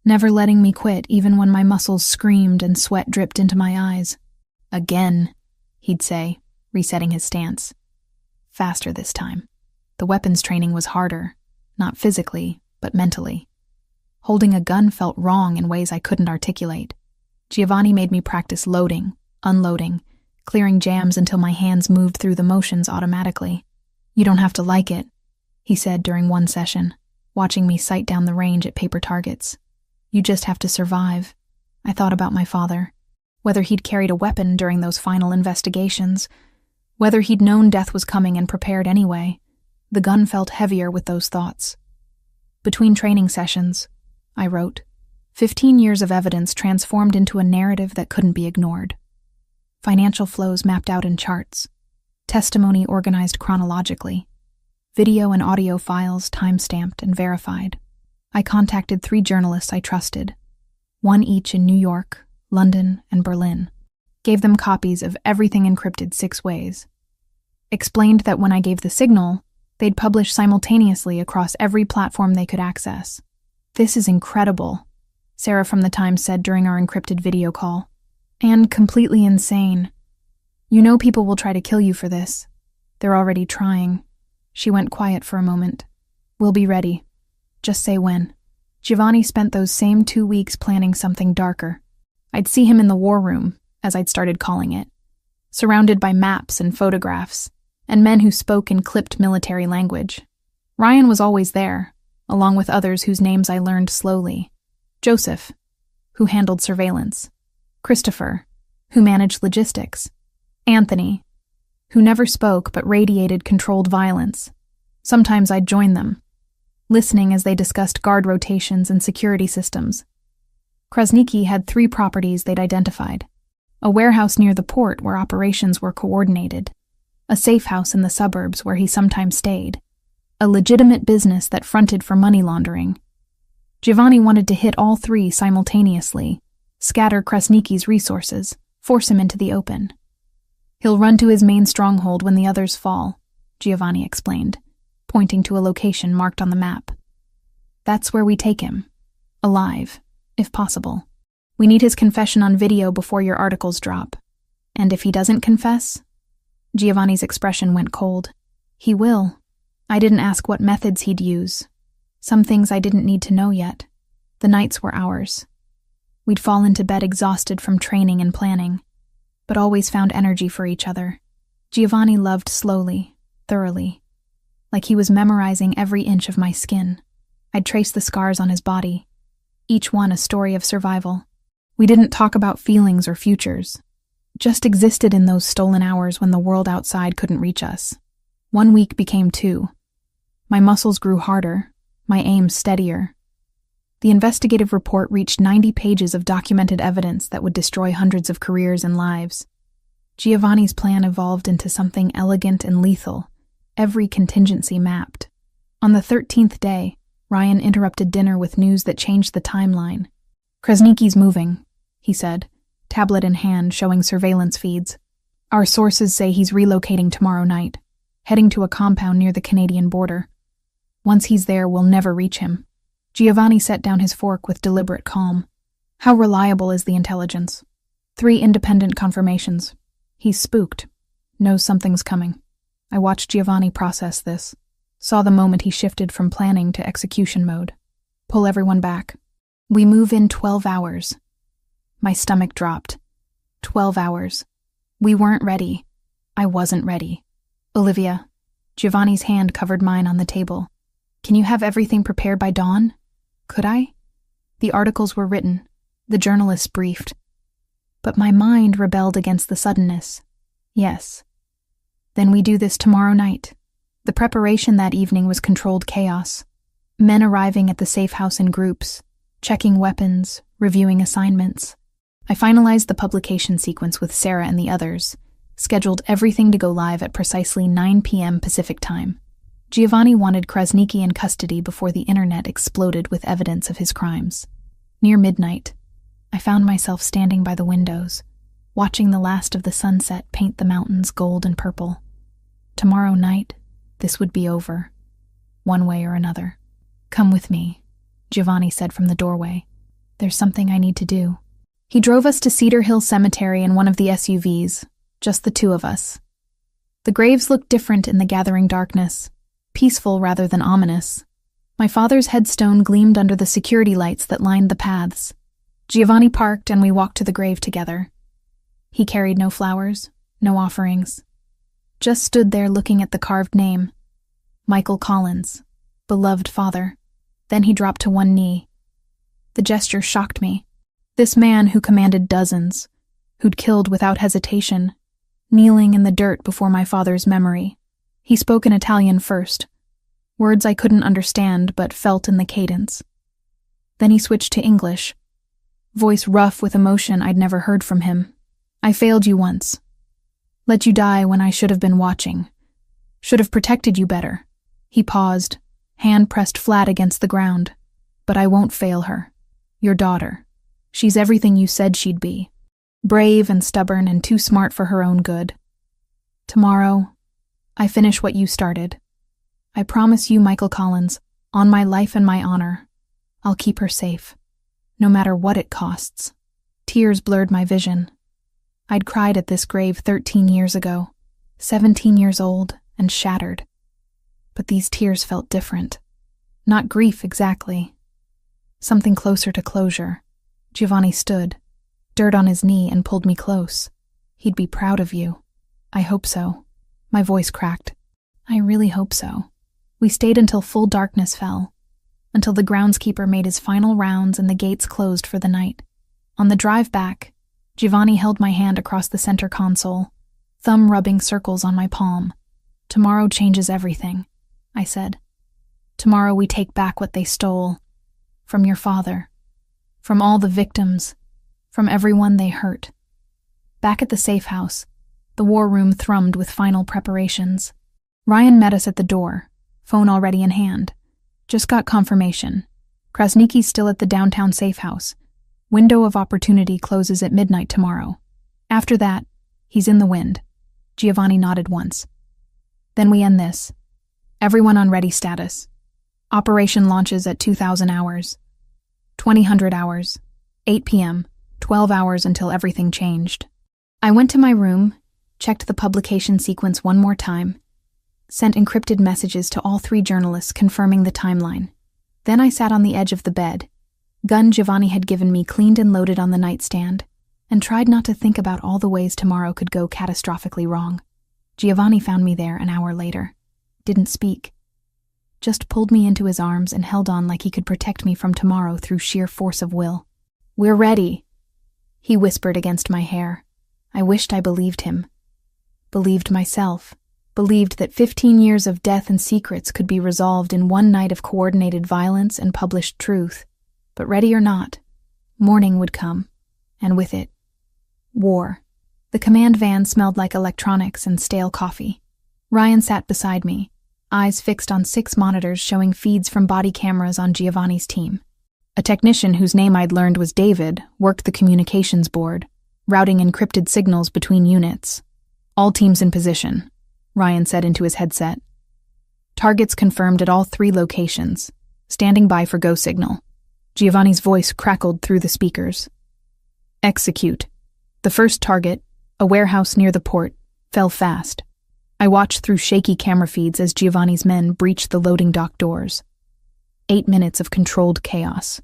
never letting me quit even when my muscles screamed and sweat dripped into my eyes. Again, he'd say, resetting his stance. Faster this time. The weapons training was harder, not physically, but mentally. Holding a gun felt wrong in ways I couldn't articulate. Giovanni made me practice loading, unloading, clearing jams until my hands moved through the motions automatically. "You don't have to like it," he said during one session, watching me sight down the range at paper targets. "You just have to survive." I thought about my father, whether he'd carried a weapon during those final investigations, whether he'd known death was coming and prepared anyway. The gun felt heavier with those thoughts. Between training sessions, I wrote, 15 years of evidence transformed into a narrative that couldn't be ignored. Financial flows mapped out in charts, testimony organized chronologically, video and audio files time-stamped and verified. I contacted 3 journalists I trusted, one each in New York, London, and Berlin. Gave them copies of everything encrypted 6 ways. Explained that when I gave the signal, they'd publish simultaneously across every platform they could access. "This is incredible," Sarah from the Times said during our encrypted video call. "And completely insane. You know people will try to kill you for this. They're already trying." She went quiet for a moment. "We'll be ready. Just say when." Giovanni spent those same 2 weeks planning something darker. I'd see him in the war room, as I'd started calling it, surrounded by maps and photographs, and men who spoke in clipped military language. Ryan was always there, along with others whose names I learned slowly. Joseph, who handled surveillance. Christopher, who managed logistics. Anthony, who never spoke but radiated controlled violence. Sometimes I'd join them, listening as they discussed guard rotations and security systems. Krasniki had 3 properties they'd identified. A warehouse near the port where operations were coordinated. A safe house in the suburbs where he sometimes stayed. A legitimate business that fronted for money laundering. Giovanni wanted to hit all 3 simultaneously, scatter Krasniki's resources, force him into the open. "He'll run to his main stronghold when the others fall," Giovanni explained, pointing to a location marked on the map. "That's where we take him. Alive, if possible. We need his confession on video before your articles drop. And if he doesn't confess?" Giovanni's expression went cold. "He will. I didn't ask what methods he'd use. Some things I didn't need to know yet. The nights were ours. We'd fall into bed exhausted from training and planning, but always found energy for each other. Giovanni loved slowly, thoroughly, like he was memorizing every inch of my skin. I'd trace the scars on his body, each one a story of survival. We didn't talk about feelings or futures, just existed in those stolen hours when the world outside couldn't reach us. 1 week became 2. My muscles grew harder, my aim steadier. The investigative report reached 90 pages of documented evidence that would destroy hundreds of careers and lives. Giovanni's plan evolved into something elegant and lethal, every contingency mapped. On the 13th day, Ryan interrupted dinner with news that changed the timeline. "Krasniki's moving," he said, tablet in hand showing surveillance feeds. "Our sources say he's relocating tomorrow night, heading to a compound near the Canadian border. Once he's there, we'll never reach him." Giovanni set down his fork with deliberate calm. "How reliable is the intelligence?" 3 independent confirmations. He's spooked. Knows something's coming. I watched Giovanni process this. Saw the moment he shifted from planning to execution mode. Pull everyone back. "We move in 12 hours. My stomach dropped. 12 hours. We weren't ready. I wasn't ready. "Olivia," Giovanni's hand covered mine on the table. "Can you have everything prepared by dawn?" Could I? The articles were written. The journalists briefed. But my mind rebelled against the suddenness. Yes. "Then we do this tomorrow night." The preparation that evening was controlled chaos. Men arriving at the safe house in groups, checking weapons, reviewing assignments. I finalized the publication sequence with Sarah and the others, scheduled everything to go live at precisely 9 p.m. Pacific time. Giovanni wanted Krasniki in custody before the internet exploded with evidence of his crimes. Near midnight, I found myself standing by the windows, watching the last of the sunset paint the mountains gold and purple. Tomorrow night, this would be over, one way or another. "Come with me," Giovanni said from the doorway. "There's something I need to do." He drove us to Cedar Hill Cemetery in one of the SUVs, just the two of us. The graves looked different in the gathering darkness, peaceful rather than ominous. My father's headstone gleamed under the security lights that lined the paths. Giovanni parked and we walked to the grave together. He carried no flowers, no offerings. Just stood there looking at the carved name. Michael Collins, beloved father. Then he dropped to one knee. The gesture shocked me. This man who commanded dozens, who'd killed without hesitation, kneeling in the dirt before my father's memory. He spoke in Italian first, words I couldn't understand but felt in the cadence. Then he switched to English, voice rough with emotion I'd never heard from him. "I failed you once. Let you die when I should have been watching. Should have protected you better." He paused, hand pressed flat against the ground. "But I won't fail her. Your daughter. She's everything you said she'd be. Brave and stubborn and too smart for her own good. Tomorrow, I finish what you started. I promise you, Michael Collins, on my life and my honor, I'll keep her safe, no matter what it costs." Tears blurred my vision. I'd cried at this grave 13 years ago, 17 years old and shattered. But these tears felt different. Not grief exactly. Something closer to closure. Giovanni stood, dirt on his knee, and pulled me close. "He'd be proud of you." "I hope so." My voice cracked. "I really hope so." We stayed until full darkness fell, until the groundskeeper made his final rounds and the gates closed for the night. On the drive back, Giovanni held my hand across the center console, thumb rubbing circles on my palm. "Tomorrow changes everything," I said. "Tomorrow we take back what they stole. From your father. From all the victims. From everyone they hurt." Back at the safe house, the war room thrummed with final preparations. Ryan met us at the door, phone already in hand. "Just got confirmation. Krasniki's still at the downtown safe house. Window of opportunity closes at midnight tomorrow. After that, he's in the wind." Giovanni nodded once. "Then we end this. Everyone on ready status. Operation launches at 2000 hours. 2000 hours. 8 p.m. 12 hours until everything changed." I went to my room, checked the publication sequence one more time, sent encrypted messages to all 3 journalists confirming the timeline. Then I sat on the edge of the bed, gun Giovanni had given me cleaned and loaded on the nightstand, and tried not to think about all the ways tomorrow could go catastrophically wrong. Giovanni found me there an hour later. Didn't speak. Just pulled me into his arms and held on like he could protect me from tomorrow through sheer force of will. "We're ready," he whispered against my hair. I wished I believed him. Believed myself. Believed that 15 years of death and secrets could be resolved in one night of coordinated violence and published truth. But ready or not, morning would come, and with it, war. The command van smelled like electronics and stale coffee. Ryan sat beside me, eyes fixed on 6 monitors showing feeds from body cameras on Giovanni's team. A technician whose name I'd learned was David worked the communications board, routing encrypted signals between units. "All teams in position," Ryan said into his headset. "Targets confirmed at all 3 locations. Standing by for go signal." Giovanni's voice crackled through the speakers. "Execute." The first target, a warehouse near the port, fell fast. I watched through shaky camera feeds as Giovanni's men breached the loading dock doors. 8 minutes of controlled chaos.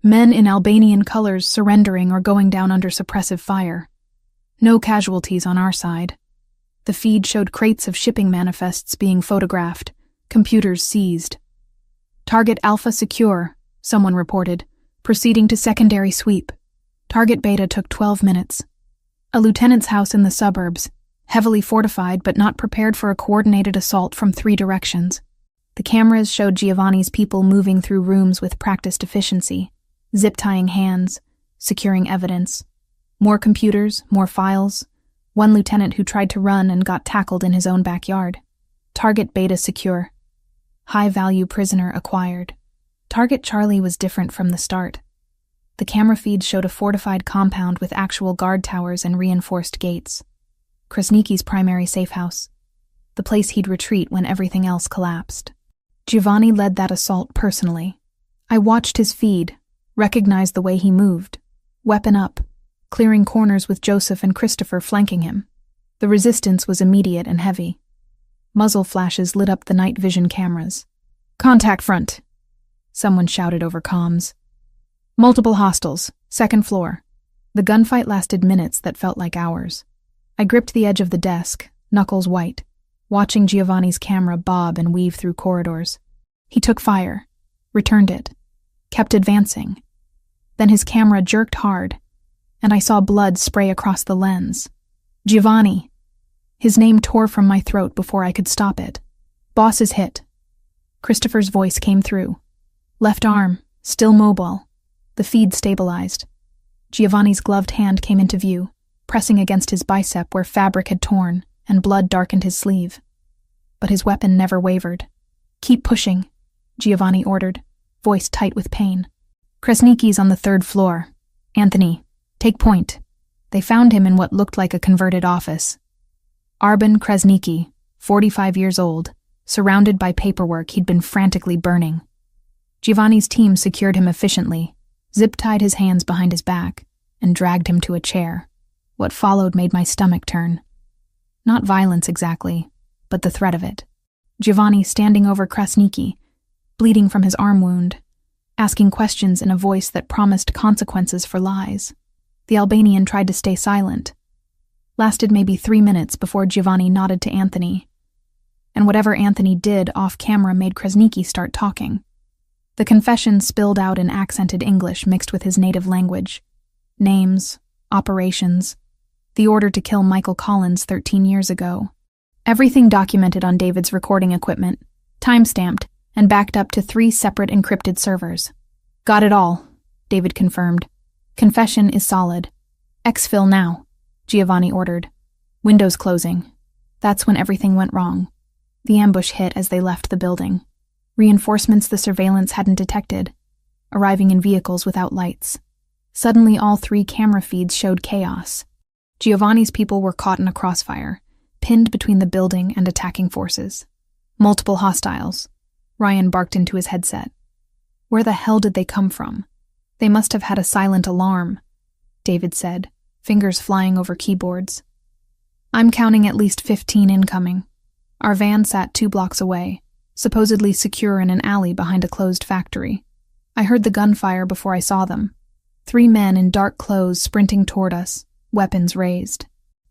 Men in Albanian colors surrendering or going down under suppressive fire. No casualties on our side. The feed showed crates of shipping manifests being photographed, computers seized. "Target Alpha secure," someone reported, proceeding to secondary sweep. Target Beta took 12 minutes. A lieutenant's house in the suburbs, heavily fortified but not prepared for a coordinated assault from 3 directions. The cameras showed Giovanni's people moving through rooms with practiced efficiency, zip-tying hands, securing evidence. More computers, more files. One lieutenant who tried to run and got tackled in his own backyard. Target Beta secure. High-value prisoner acquired. Target Charlie was different from the start. The camera feed showed a fortified compound with actual guard towers and reinforced gates. Krasniki's primary safe house. the place he'd retreat when everything else collapsed. Giovanni led that assault personally. I watched his feed, recognized the way he moved, weapon up, clearing corners with Joseph and Christopher flanking him. The resistance was immediate and heavy. Muzzle flashes lit up the night vision cameras. "Contact front," someone shouted over comms. "Multiple hostiles, second floor." The gunfight lasted minutes that felt like hours. I gripped the edge of the desk, knuckles white, watching Giovanni's camera bob and weave through corridors. He took fire, returned it, kept advancing. Then his camera jerked hard, and I saw blood spray across the lens. Giovanni! His name tore from my throat before I could stop it. "Boss is hit." Christopher's voice came through. Left arm, still mobile. The feed stabilized. Giovanni's gloved hand came into view, pressing against his bicep where fabric had torn and blood darkened his sleeve. But his weapon never wavered. "Keep pushing," Giovanni ordered, voice tight with pain. "Kresnicki's on the 3rd floor. Anthony, take point." They found him in what looked like a converted office. Arben Kresnicki, 45 years old, surrounded by paperwork he'd been frantically burning. Giovanni's team secured him efficiently, zip-tied his hands behind his back, and dragged him to a chair. What followed made my stomach turn. Not violence exactly, but the threat of it. Giovanni standing over Kresnicki, bleeding from his arm wound, asking questions in a voice that promised consequences for lies. The Albanian tried to stay silent. Lasted maybe 3 minutes before Giovanni nodded to Anthony. And whatever Anthony did off-camera made Kresnicki start talking. The confession spilled out in accented English mixed with his native language. Names, operations, the order to kill Michael Collins 13 years ago. Everything documented on David's recording equipment, time-stamped, and backed up to 3 separate encrypted servers. "Got it all," David confirmed. "Confession is solid. Exfil now," Giovanni ordered. Windows closing. That's when everything went wrong. The ambush hit as they left the building. Reinforcements the surveillance hadn't detected, arriving in vehicles without lights. Suddenly all 3 camera feeds showed chaos. Giovanni's people were caught in a crossfire, pinned between the building and attacking forces. Multiple hostiles. Ryan barked into his headset. Where the hell did they come from? They must have had a silent alarm, David said, fingers flying over keyboards. "I'm counting at least 15 incoming. Our van sat 2 blocks away, supposedly secure in an alley behind a closed factory. I heard the gunfire before I saw them. 3 men in dark clothes sprinting toward us, weapons raised.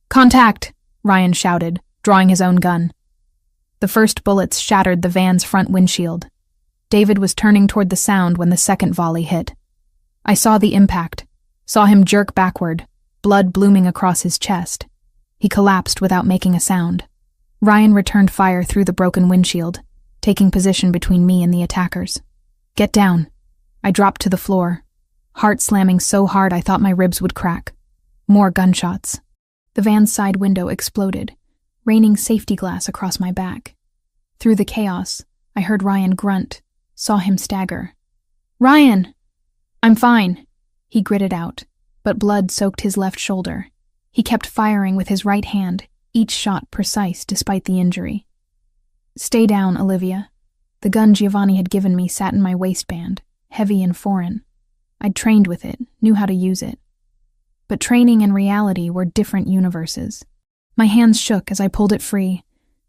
"Contact!" Ryan shouted, drawing his own gun. The first bullets shattered the van's front windshield. David was turning toward the sound when the second volley hit. I saw the impact, saw him jerk backward, blood blooming across his chest. He collapsed without making a sound. Ryan returned fire through the broken windshield, taking position between me and the attackers. "Get down." I dropped to the floor, heart slamming so hard I thought my ribs would crack. More gunshots. The van's side window exploded, raining safety glass across my back. Through the chaos, I heard Ryan grunt, saw him stagger. "Ryan!" "I'm fine," he gritted out, but blood soaked his left shoulder. He kept firing with his right hand, each shot precise despite the injury. "Stay down, Olivia." The gun Giovanni had given me sat in my waistband, heavy and foreign. I'd trained with it, knew how to use it. But training and reality were different universes. My hands shook as I pulled it free,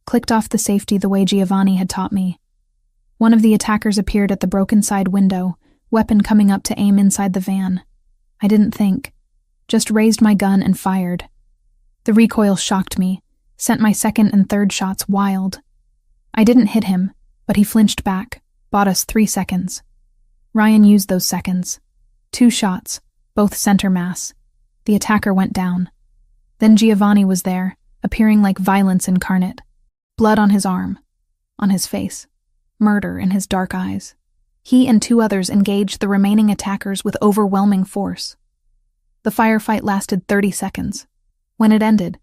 clicked off the safety the way Giovanni had taught me. One of the attackers appeared at the broken side window, weapon coming up to aim inside the van. I didn't think, just raised my gun and fired. The recoil shocked me, sent my second and third shots wild. I didn't hit him, but he flinched back, bought us 3 seconds. Ryan used those seconds. 2 shots, both center mass. The attacker went down. Then Giovanni was there, appearing like violence incarnate. Blood on his arm, on his face, murder in his dark eyes. He and 2 others engaged the remaining attackers with overwhelming force. The firefight lasted 30 seconds. When it ended,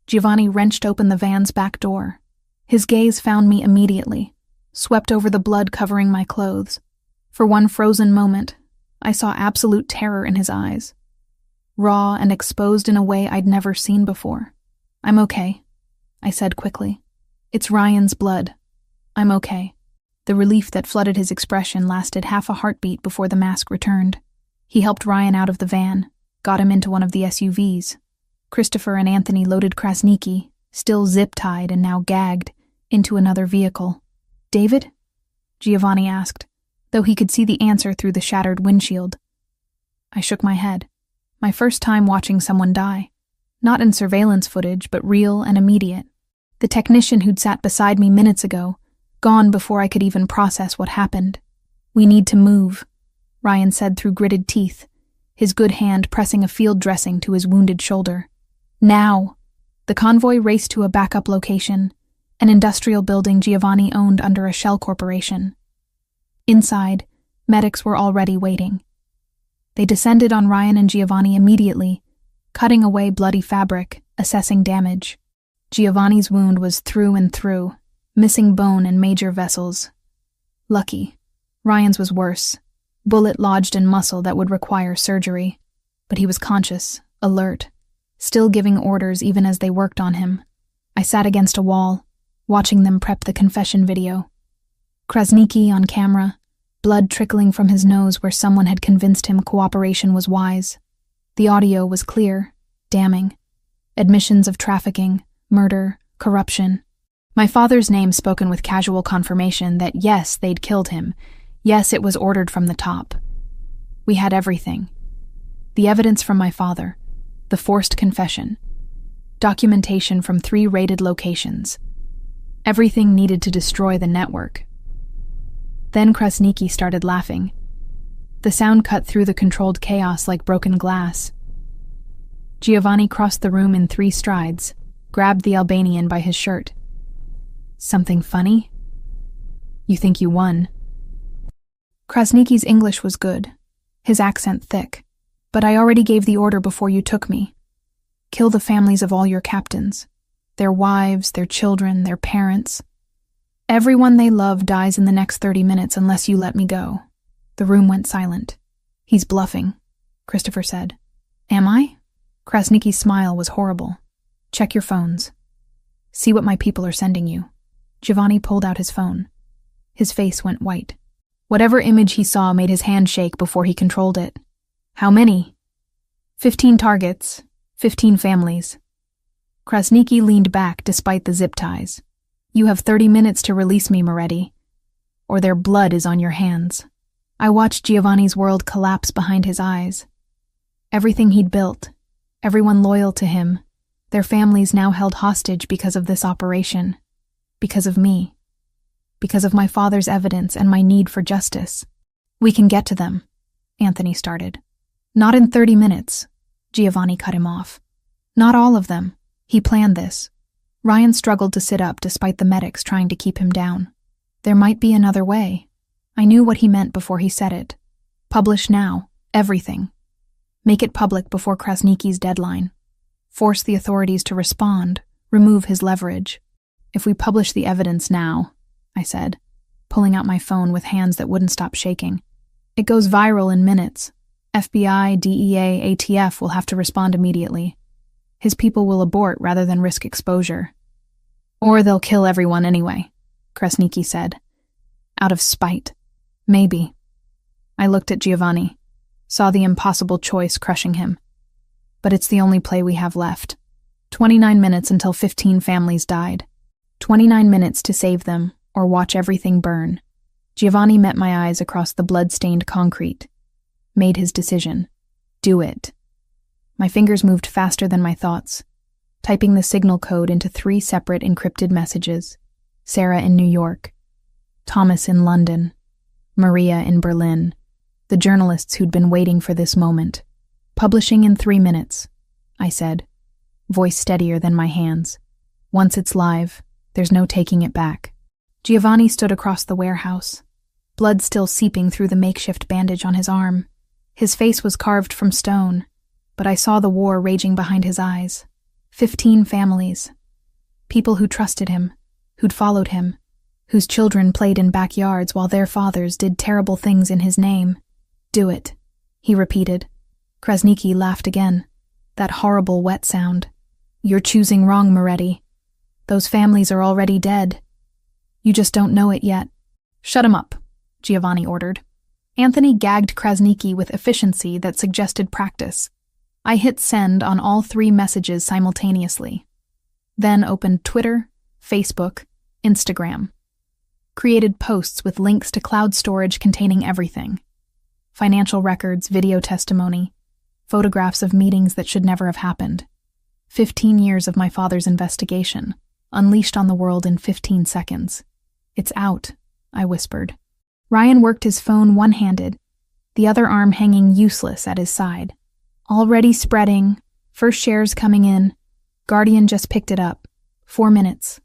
Giovanni wrenched open the van's back door. His gaze found me immediately, swept over the blood covering my clothes. For one frozen moment, I saw absolute terror in his eyes. Raw and exposed in a way I'd never seen before. "I'm okay," I said quickly. It's Ryan's blood. I'm okay. The relief that flooded his expression lasted half a heartbeat before the mask returned. He helped Ryan out of the van, got him into one of the SUVs. Christopher and Anthony loaded Krasniki, still zip-tied and now gagged, into another vehicle. David? Giovanni asked, though he could see the answer through the shattered windshield. I shook my head. My first time watching someone die. Not in surveillance footage, but real and immediate. The technician who'd sat beside me minutes ago, gone before I could even process what happened. We need to move, Ryan said through gritted teeth, his good hand pressing a field dressing to his wounded shoulder. Now! The convoy raced to a backup location, an industrial building Giovanni owned under a shell corporation. Inside, medics were already waiting. They descended on Ryan and Giovanni immediately, cutting away bloody fabric, assessing damage. Giovanni's wound was through and through, missing bone and major vessels. Lucky. Ryan's was worse. Bullet lodged in muscle that would require surgery. But he was conscious, alert, still giving orders even as they worked on him. I sat against a wall, watching them prep the confession video. Krasniki on camera, blood trickling from his nose where someone had convinced him cooperation was wise. The audio was clear, damning. Admissions of trafficking, murder, corruption. My father's name spoken with casual confirmation that yes, they'd killed him. Yes, it was ordered from the top. We had everything. The evidence from my father, the forced confession, documentation from 3 raided locations. Everything needed to destroy the network. Then Krasniki started laughing. The sound cut through the controlled chaos like broken glass. Giovanni crossed the room in 3 strides, grabbed the Albanian by his shirt. Something funny? You think you won. Krasniki's English was good, his accent thick. But I already gave the order before you took me. Kill the families of all your captains. Their wives, their children, their parents. Everyone they love dies in the next 30 minutes unless you let me go. The room went silent. He's bluffing, Christopher said. Am I? Krasniki's smile was horrible. Check your phones. See what my people are sending you. Giovanni pulled out his phone. His face went white. Whatever image he saw made his hand shake before he controlled it. How many? 15 targets, 15 families. Krasniki leaned back despite the zip ties. You have 30 minutes to release me, Moretti, or their blood is on your hands. I watched Giovanni's world collapse behind his eyes. Everything he'd built, everyone loyal to him, their families now held hostage because of this operation, because of me, because of my father's evidence and my need for justice. We can get to them, Anthony started. Not in 30 minutes, Giovanni cut him off. Not all of them. He planned this. Ryan struggled to sit up despite the medics trying to keep him down. There might be another way. I knew what he meant before he said it. Publish now, everything. Make it public before Krasniki's deadline. Force the authorities to respond, remove his leverage. If we publish the evidence now, I said, pulling out my phone with hands that wouldn't stop shaking. It goes viral in minutes. FBI, DEA, ATF will have to respond immediately. His people will abort rather than risk exposure. Or they'll kill everyone anyway, Krasniki said. Out of spite. Maybe. I looked at Giovanni, saw the impossible choice crushing him. But it's the only play we have left. 29 minutes until 15 families died. 29 minutes to save them, or watch everything burn. Giovanni met my eyes across the blood-stained concrete. Made his decision. Do it. My fingers moved faster than my thoughts, typing the signal code into 3 separate encrypted messages. Sarah in New York, Thomas in London, Maria in Berlin, the journalists who'd been waiting for this moment. Publishing in 3 minutes, I said, voice steadier than my hands. Once it's live, there's no taking it back. Giovanni stood across the warehouse, blood still seeping through the makeshift bandage on his arm. His face was carved from stone, but I saw the war raging behind his eyes. 15 families. People who trusted him, who'd followed him, whose children played in backyards while their fathers did terrible things in his name. Do it, he repeated. Krasniki laughed again. That horrible wet sound. You're choosing wrong, Moretti. Those families are already dead. You just don't know it yet. Shut him up, Giovanni ordered. Anthony gagged Krasniqi with efficiency that suggested practice. I hit send on all 3 messages simultaneously. Then opened Twitter, Facebook, Instagram. Created posts with links to cloud storage containing everything. Financial records, video testimony, photographs of meetings that should never have happened. 15 years of my father's investigation, unleashed on the world in 15 seconds. It's out, I whispered. Ryan worked his phone one-handed, the other arm hanging useless at his side. Already spreading, first shares coming in. Guardian just picked it up. 4 minutes.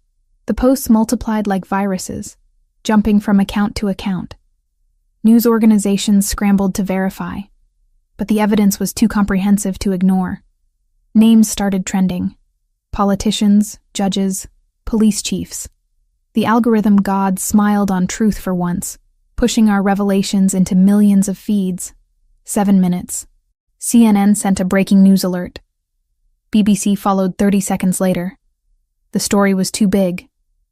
The posts multiplied like viruses, jumping from account to account. News organizations scrambled to verify, but the evidence was too comprehensive to ignore. Names started trending. Politicians, judges, police chiefs. The algorithm god smiled on truth for once, pushing our revelations into millions of feeds. 7 minutes. CNN sent a breaking news alert. BBC followed 30 seconds later. The story was too big,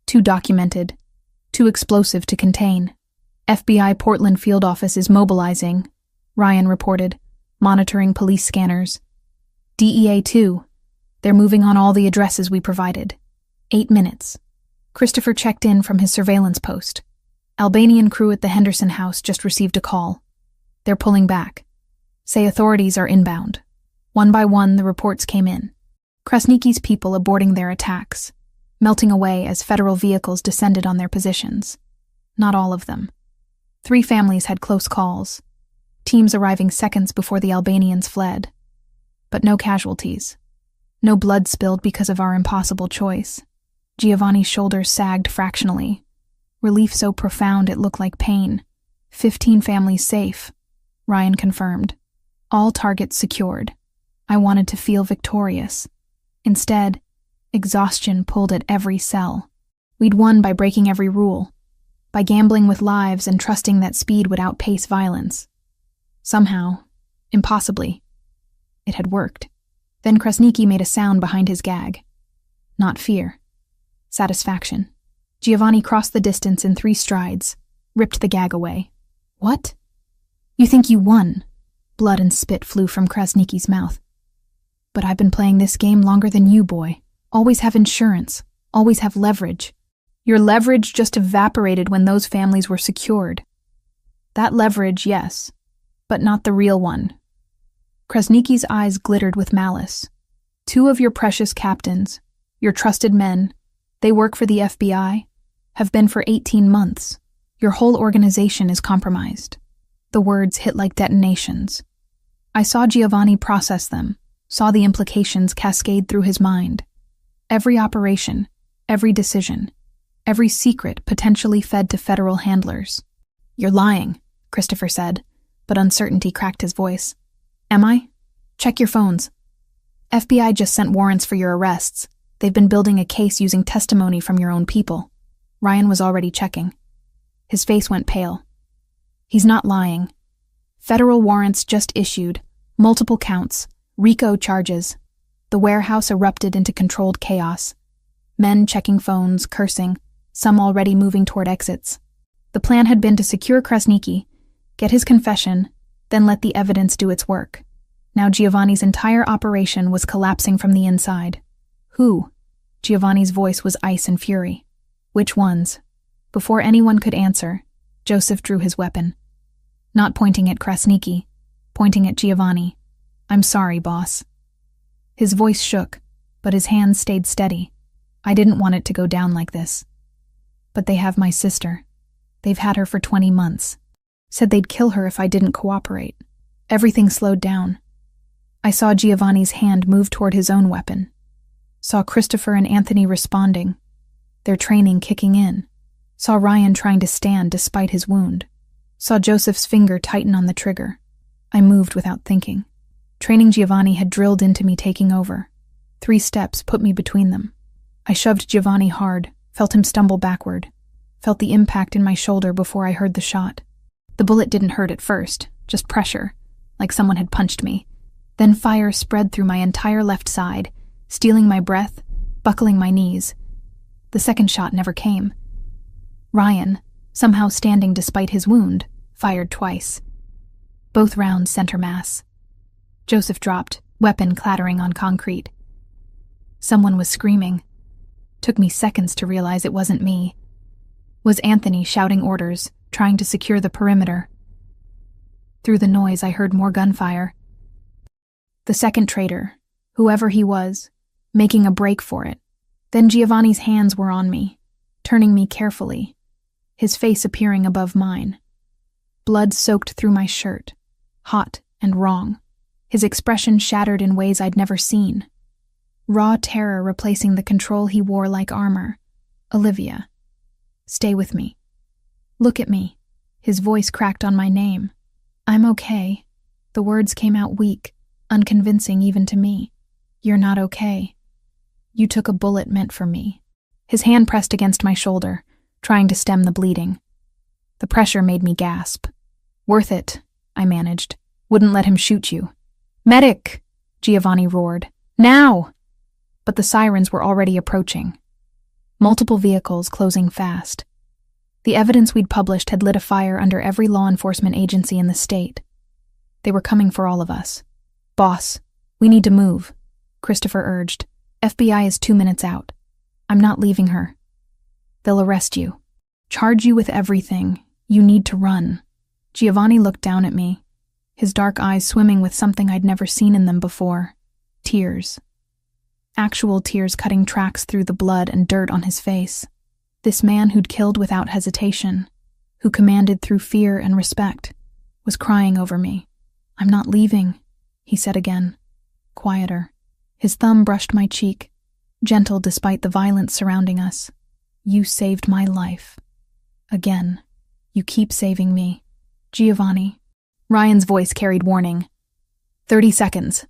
too documented, too explosive to contain. FBI Portland field office is mobilizing, Ryan reported, monitoring police scanners. DEA too. They're moving on all the addresses we provided. 8 minutes. Christopher checked in from his surveillance post. Albanian crew at the Henderson house just received a call. They're pulling back. Say authorities are inbound. One by one, the reports came in. Krasniqi's people aborting their attacks, melting away as federal vehicles descended on their positions. Not all of them. 3 families had close calls, teams arriving seconds before the Albanians fled. But no casualties. No blood spilled because of our impossible choice. Giovanni's shoulders sagged fractionally. Relief so profound it looked like pain. 15 families safe, Ryan confirmed. All targets secured. I wanted to feel victorious. Instead, exhaustion pulled at every cell. We'd won by breaking every rule, by gambling with lives and trusting that speed would outpace violence. Somehow, impossibly, it had worked. Then Krasniqi made a sound behind his gag. Not fear. Satisfaction. Giovanni crossed the distance in 3 strides, ripped the gag away. What? You think you won? Blood and spit flew from Krasniqi's mouth. But I've been playing this game longer than you, boy. Always have insurance. Always have leverage. Your leverage just evaporated when those families were secured. That leverage, yes, but not the real one. Krasniqi's eyes glittered with malice. 2 of your precious captains, your trusted men, they work for the FBI, have been for 18 months. Your whole organization is compromised. The words hit like detonations. I saw Giovanni process them, saw the implications cascade through his mind. Every operation, every decision, every secret potentially fed to federal handlers. You're lying, Christopher said, but uncertainty cracked his voice. Am I? Check your phones. FBI just sent warrants for your arrests. They've been building a case using testimony from your own people. Ryan was already checking. His face went pale. He's not lying. Federal warrants just issued, multiple counts, RICO charges. The warehouse erupted into controlled chaos. Men checking phones, cursing, some already moving toward exits. The plan had been to secure Krasniqi, get his confession, then let the evidence do its work. Now Giovanni's entire operation was collapsing from the inside. Who? Giovanni's voice was ice and fury. Which ones? Before anyone could answer, Joseph drew his weapon. Not pointing at Krasniqi, pointing at Giovanni. I'm sorry, boss. His voice shook, but his hands stayed steady. I didn't want it to go down like this. But they have my sister. They've had her for 20 months. Said they'd kill her if I didn't cooperate. Everything slowed down. I saw Giovanni's hand move toward his own weapon. Saw Christopher and Anthony responding, their training kicking in. Saw Ryan trying to stand despite his wound. Saw Joseph's finger tighten on the trigger. I moved without thinking. Training Giovanni had drilled into me taking over. 3 steps put me between them. I shoved Giovanni hard, felt him stumble backward, felt the impact in my shoulder before I heard the shot. The bullet didn't hurt at first, just pressure, like someone had punched me. Then fire spread through my entire left side, stealing my breath, buckling my knees. The second shot never came. Ryan, somehow standing despite his wound, fired twice. Both rounds center mass. Joseph dropped, weapon clattering on concrete. Someone was screaming. Took me seconds to realize it wasn't me. Was Anthony shouting orders, trying to secure the perimeter. Through the noise, I heard more gunfire. The second traitor, whoever he was, making a break for it. Then Giovanni's hands were on me, turning me carefully, his face appearing above mine. Blood soaked through my shirt, hot and wrong, his expression shattered in ways I'd never seen. Raw terror replacing the control he wore like armor. Olivia. Stay with me. Look at me. His voice cracked on my name. I'm okay. The words came out weak, unconvincing even to me. You're not okay. You took a bullet meant for me. His hand pressed against my shoulder, trying to stem the bleeding. The pressure made me gasp. Worth it, I managed. Wouldn't let him shoot you. Medic! Giovanni roared. Now! But the sirens were already approaching. Multiple vehicles closing fast. The evidence we'd published had lit a fire under every law enforcement agency in the state. They were coming for all of us. Boss, we need to move, Christopher urged. FBI is 2 minutes out. I'm not leaving her. They'll arrest you. Charge you with everything. You need to run. Giovanni looked down at me, his dark eyes swimming with something I'd never seen in them before. Tears. Actual tears cutting tracks through the blood and dirt on his face. This man who'd killed without hesitation, who commanded through fear and respect, was crying over me. I'm not leaving, he said again, quieter. His thumb brushed my cheek, gentle despite the violence surrounding us. You saved my life. Again. You keep saving me. Giovanni. Ryan's voice carried warning. 30 seconds.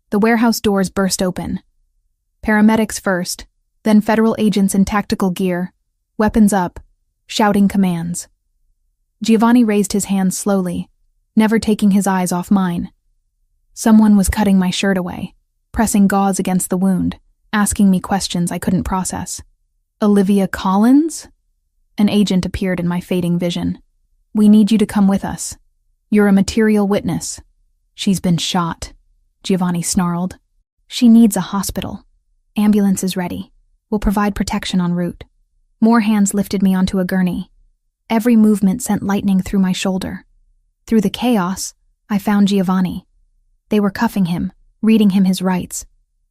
The warehouse doors burst open. Paramedics first, then federal agents in tactical gear, weapons up, shouting commands. Giovanni raised his hands slowly, never taking his eyes off mine. Someone was cutting my shirt away, pressing gauze against the wound, asking me questions I couldn't process. Olivia Collins? An agent appeared in my fading vision. We need you to come with us. You're a material witness. She's been shot, Giovanni snarled. She needs a hospital. Ambulance is ready. We'll provide protection en route. More hands lifted me onto a gurney. Every movement sent lightning through my shoulder. Through the chaos, I found Giovanni. They were cuffing him, reading him his rights.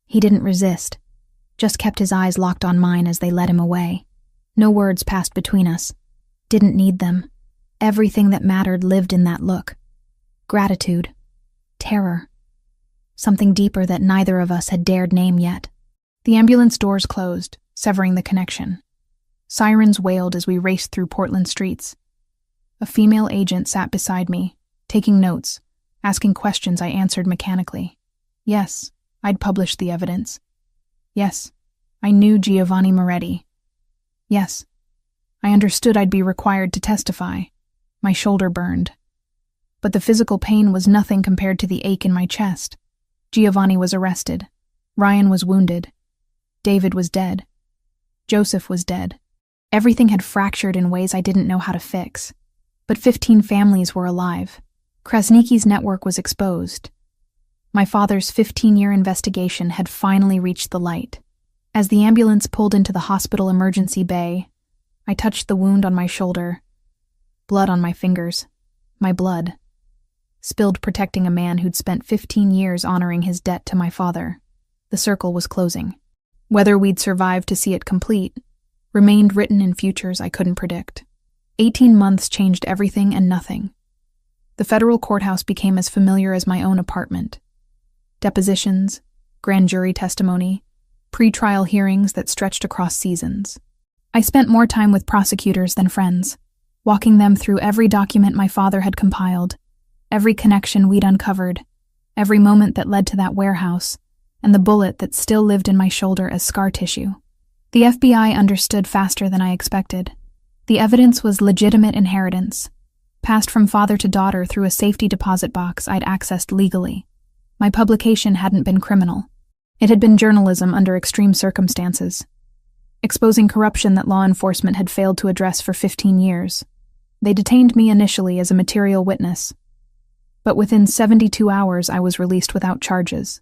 He didn't resist, just kept his eyes locked on mine as they led him away. No words passed between us. Didn't need them. Everything that mattered lived in that look. Gratitude. Terror. Something deeper that neither of us had dared name yet. The ambulance doors closed, severing the connection. Sirens wailed as we raced through Portland streets. A female agent sat beside me, taking notes, asking questions I answered mechanically. Yes, I'd published the evidence. Yes, I knew Giovanni Moretti. Yes, I understood I'd be required to testify. My shoulder burned. But the physical pain was nothing compared to the ache in my chest. Giovanni was arrested. Ryan was wounded. David was dead. Joseph was dead. Everything had fractured in ways I didn't know how to fix. But 15 families were alive. Krasniki's network was exposed. My father's 15-year investigation had finally reached the light. As the ambulance pulled into the hospital emergency bay, I touched the wound on my shoulder. Blood on my fingers. My blood. Spilled protecting a man who'd spent 15 years honoring his debt to my father. The circle was closing. Whether we'd survive to see it complete remained written in futures I couldn't predict. 18 months changed everything and nothing. The federal courthouse became as familiar as my own apartment. Depositions, grand jury testimony, pre-trial hearings that stretched across seasons. I spent more time with prosecutors than friends, walking them through every document my father had compiled, every connection we'd uncovered, every moment that led to that warehouse, and the bullet that still lived in my shoulder as scar tissue. The FBI understood faster than I expected. The evidence was legitimate inheritance, passed from father to daughter through a safety deposit box I'd accessed legally. My publication hadn't been criminal. It had been journalism under extreme circumstances. exposing corruption that law enforcement had failed to address for 15 years. They detained me initially as a material witness, but within 72 hours I was released without charges.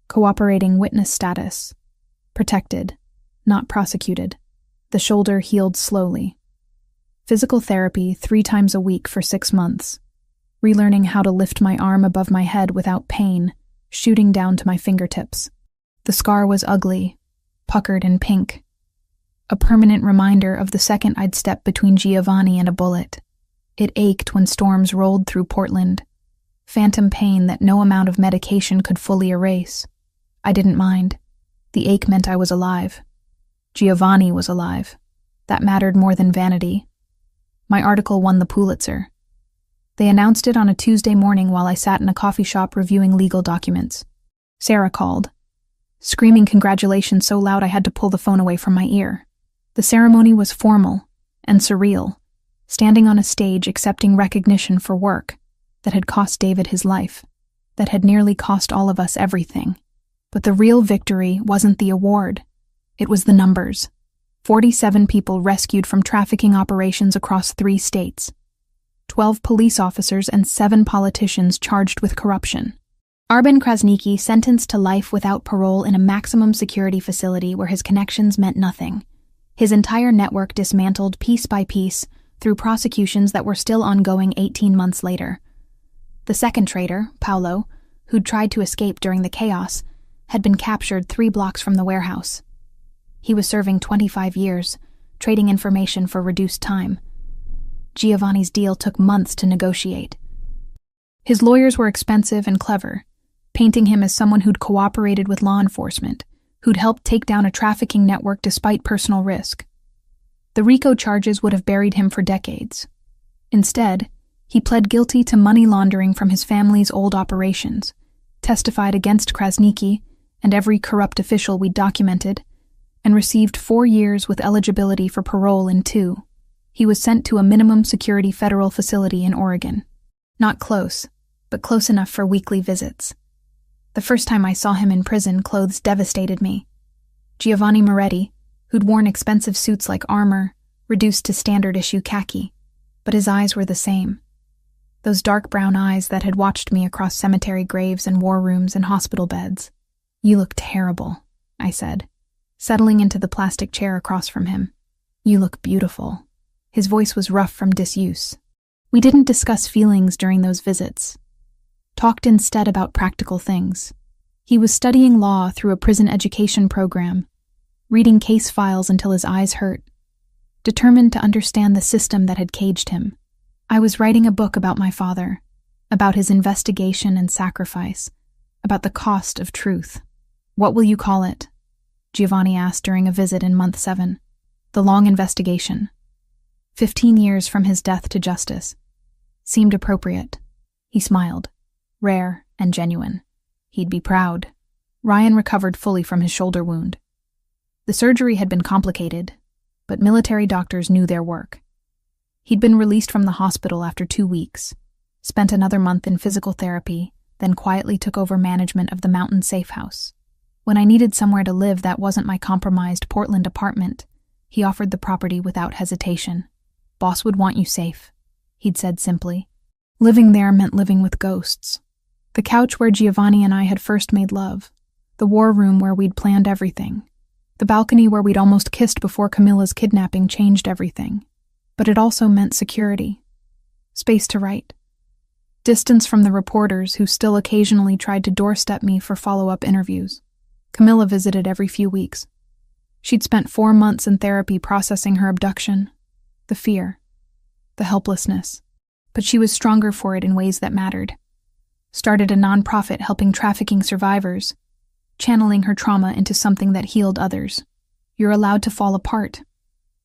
Cooperating witness status. Protected, not prosecuted. The shoulder healed slowly. Physical therapy 3 times a week for 6 months. Relearning how to lift my arm above my head without pain, shooting down to my fingertips. The scar was ugly, puckered and pink. A permanent reminder of the second I'd stepped between Giovanni and a bullet. It ached when storms rolled through Portland. Phantom pain that no amount of medication could fully erase. I didn't mind. The ache meant I was alive. Giovanni was alive. That mattered more than vanity. My article won the Pulitzer. They announced it on a Tuesday morning while I sat in a coffee shop reviewing legal documents. Sarah called, screaming congratulations so loud I had to pull the phone away from my ear. The ceremony was formal and surreal, standing on a stage accepting recognition for work that had cost David his life, that had nearly cost all of us everything. But the real victory wasn't the award. It was the numbers. 47 people rescued from trafficking operations across 3 states. 12 police officers and 7 politicians charged with corruption. Arben Krasniqi sentenced to life without parole in a maximum security facility where his connections meant nothing. His entire network dismantled piece by piece through prosecutions that were still ongoing 18 months later. The second traitor, Paolo, who'd tried to escape during the chaos, had been captured 3 blocks from the warehouse. He was serving 25 years, trading information for reduced time. Giovanni's deal took months to negotiate. His lawyers were expensive and clever, painting him as someone who'd cooperated with law enforcement, who'd helped take down a trafficking network despite personal risk. The RICO charges would have buried him for decades. Instead, he pled guilty to money laundering from his family's old operations, testified against Krasniqi and every corrupt official we'd documented, and received 4 years with eligibility for parole in 2. He was sent to a minimum security federal facility in Oregon. Not close, but close enough for weekly visits. The first time I saw him in prison, clothes devastated me. Giovanni Moretti, who'd worn expensive suits like armor, reduced to standard-issue khaki, but his eyes were the same. Those dark brown eyes that had watched me across cemetery graves and war rooms and hospital beds. "You look terrible," I said, settling into the plastic chair across from him. "You look beautiful." His voice was rough from disuse. We didn't discuss feelings during those visits. Talked instead about practical things. He was studying law through a prison education program, reading case files until his eyes hurt, determined to understand the system that had caged him. I was writing a book about my father, about his investigation and sacrifice, about the cost of truth. "What will you call it?" Giovanni asked during a visit in month 7. "The long investigation." 15 years from his death to justice. Seemed appropriate. He smiled, rare and genuine. He'd be proud. Ryan recovered fully from his shoulder wound. The surgery had been complicated, but military doctors knew their work. He'd been released from the hospital after 2 weeks, spent another month in physical therapy, then quietly took over management of the Mountain Safe House. When I needed somewhere to live that wasn't my compromised Portland apartment, he offered the property without hesitation. "Boss would want you safe," he'd said simply. Living there meant living with ghosts. The couch where Giovanni and I had first made love. The war room where we'd planned everything. The balcony where we'd almost kissed before Camilla's kidnapping changed everything. But it also meant security. Space to write. Distance from the reporters who still occasionally tried to doorstep me for follow-up interviews. Camilla visited every few weeks. She'd spent 4 months in therapy processing her abduction. The fear. The helplessness. But she was stronger for it in ways that mattered. Started a nonprofit helping trafficking survivors, channeling her trauma into something that healed others. "You're allowed to fall apart,"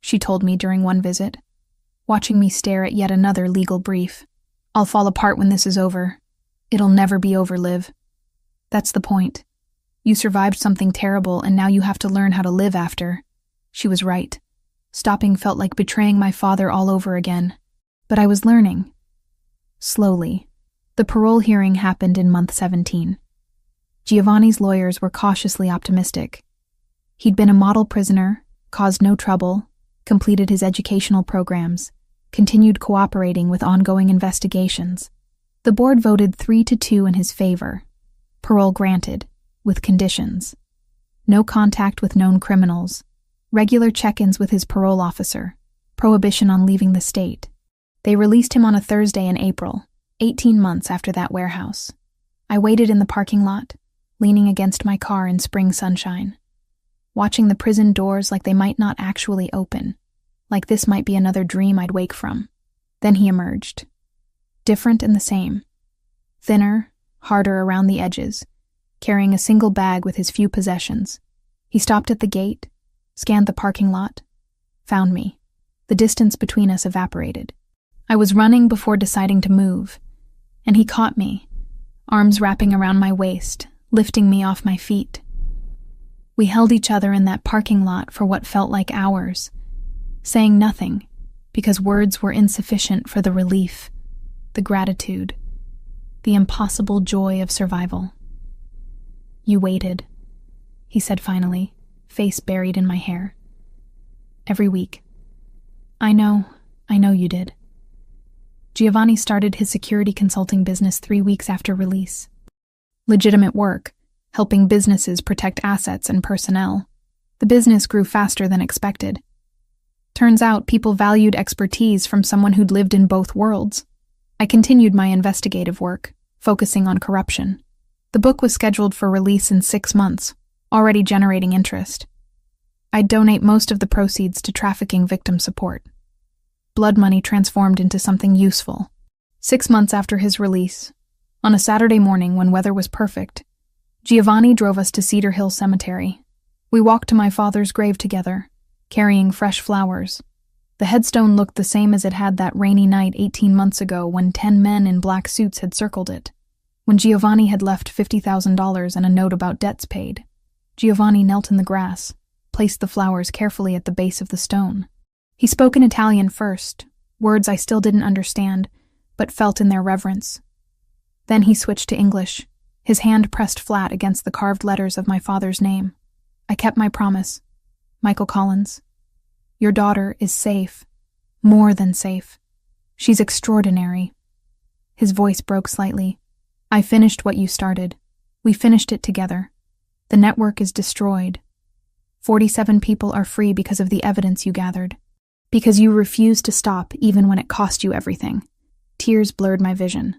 she told me during one visit, watching me stare at yet another legal brief. "I'll fall apart when this is over. It'll never be over, Liv. That's the point. You survived something terrible and now you have to learn how to live after." She was right. Stopping felt like betraying my father all over again. But I was learning. Slowly. The parole hearing happened in month 17. Giovanni's lawyers were cautiously optimistic. He'd been a model prisoner, caused no trouble, completed his educational programs, continued cooperating with ongoing investigations. The board voted 3-2 in his favor. Parole granted, with conditions. No contact with known criminals, regular check-ins with his parole officer, prohibition on leaving the state. They released him on a Thursday in April, 18 months after that warehouse. I waited in the parking lot, leaning against my car in spring sunshine, watching the prison doors like they might not actually open, like this might be another dream I'd wake from. Then he emerged. Different and the same. Thinner, harder around the edges, carrying a single bag with his few possessions. He stopped at the gate, scanned the parking lot, found me. The distance between us evaporated. I was running before deciding to move, and he caught me, arms wrapping around my waist, lifting me off my feet. We held each other in that parking lot for what felt like hours, saying nothing because words were insufficient for the relief, the gratitude, the impossible joy of survival. "You waited," he said finally, face buried in my hair. "Every week." I know you did." Giovanni started his security consulting business 3 weeks after release. Legitimate work, helping businesses protect assets and personnel. The business grew faster than expected. Turns out people valued expertise from someone who'd lived in both worlds. I continued my investigative work, focusing on corruption. The book was scheduled for release in 6 months, already generating interest. I'd donate most of the proceeds to trafficking victim support. Blood money transformed into something useful. 6 months after his release, on a Saturday morning when weather was perfect, Giovanni drove us to Cedar Hill Cemetery. We walked to my father's grave together, carrying fresh flowers. The headstone looked the same as it had that rainy night 18 months ago when 10 men in black suits had circled it. When Giovanni had left $50,000 and a note about debts paid, Giovanni knelt in the grass, placed the flowers carefully at the base of the stone. He spoke in Italian first, words I still didn't understand, but felt in their reverence. Then he switched to English, his hand pressed flat against the carved letters of my father's name. I kept my promise. "Michael Collins, your daughter is safe, more than safe. She's extraordinary." His voice broke slightly. "I finished what you started. We finished it together. The network is destroyed. 47 people are free because of the evidence you gathered. Because you refused to stop even when it cost you everything." Tears blurred my vision.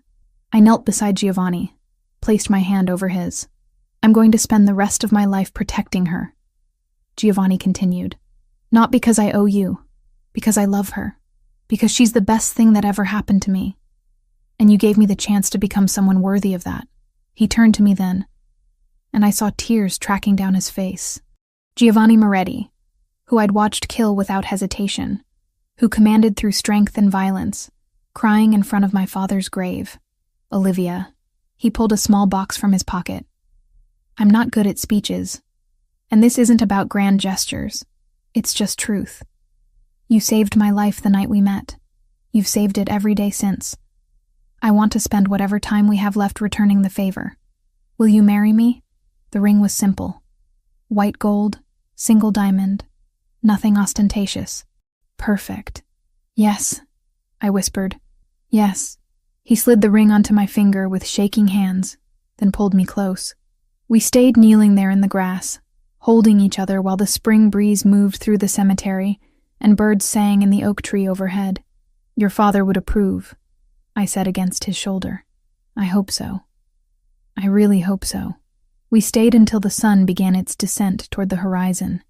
I knelt beside Giovanni, placed my hand over his. "I'm going to spend the rest of my life protecting her." Giovanni continued. "Not because I owe you, because I love her, because she's the best thing that ever happened to me. And you gave me the chance to become someone worthy of that." He turned to me then, and I saw tears tracking down his face. Giovanni Moretti, who I'd watched kill without hesitation, who commanded through strength and violence, crying in front of my father's grave. "Olivia." He pulled a small box from his pocket. "I'm not good at speeches, and this isn't about grand gestures. It's just truth. You saved my life the night we met. You've saved it every day since. I want to spend whatever time we have left returning the favor. Will you marry me?" The ring was simple. White gold, single diamond, nothing ostentatious. Perfect. "Yes," I whispered. "Yes." He slid the ring onto my finger with shaking hands, then pulled me close. We stayed kneeling there in the grass, holding each other while the spring breeze moved through the cemetery and birds sang in the oak tree overhead. "Your father would approve," I said against his shoulder. "I hope so. I really hope so." We stayed until the sun began its descent toward the horizon,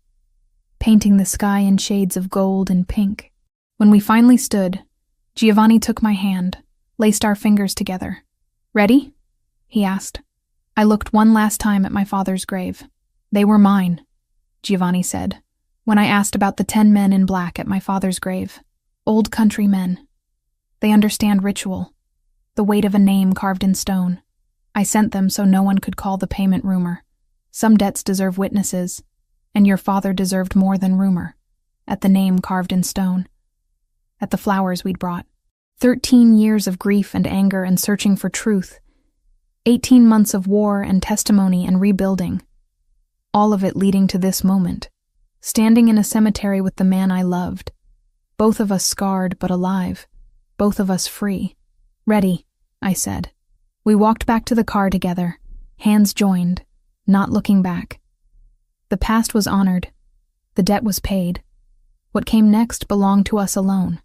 painting the sky in shades of gold and pink. When we finally stood, Giovanni took my hand, laced our fingers together. "Ready?" he asked. I looked one last time at my father's grave. "They were mine," Giovanni said, when I asked about the 10 men in black at my father's grave. "Old country men. They understand ritual, the weight of a name carved in stone. I sent them so no one could call the payment rumor. Some debts deserve witnesses, and your father deserved more than rumor. At the name carved in stone. At the flowers we'd brought. 13 years of grief and anger and searching for truth. 18 months of war and testimony and rebuilding. All of it leading to this moment. standing in a cemetery with the man I loved. Both of us scarred but alive. Both of us free. Ready, I said. We walked back to the car together, hands joined, not looking back. The past was honored. The debt was paid. What came next belonged to us alone.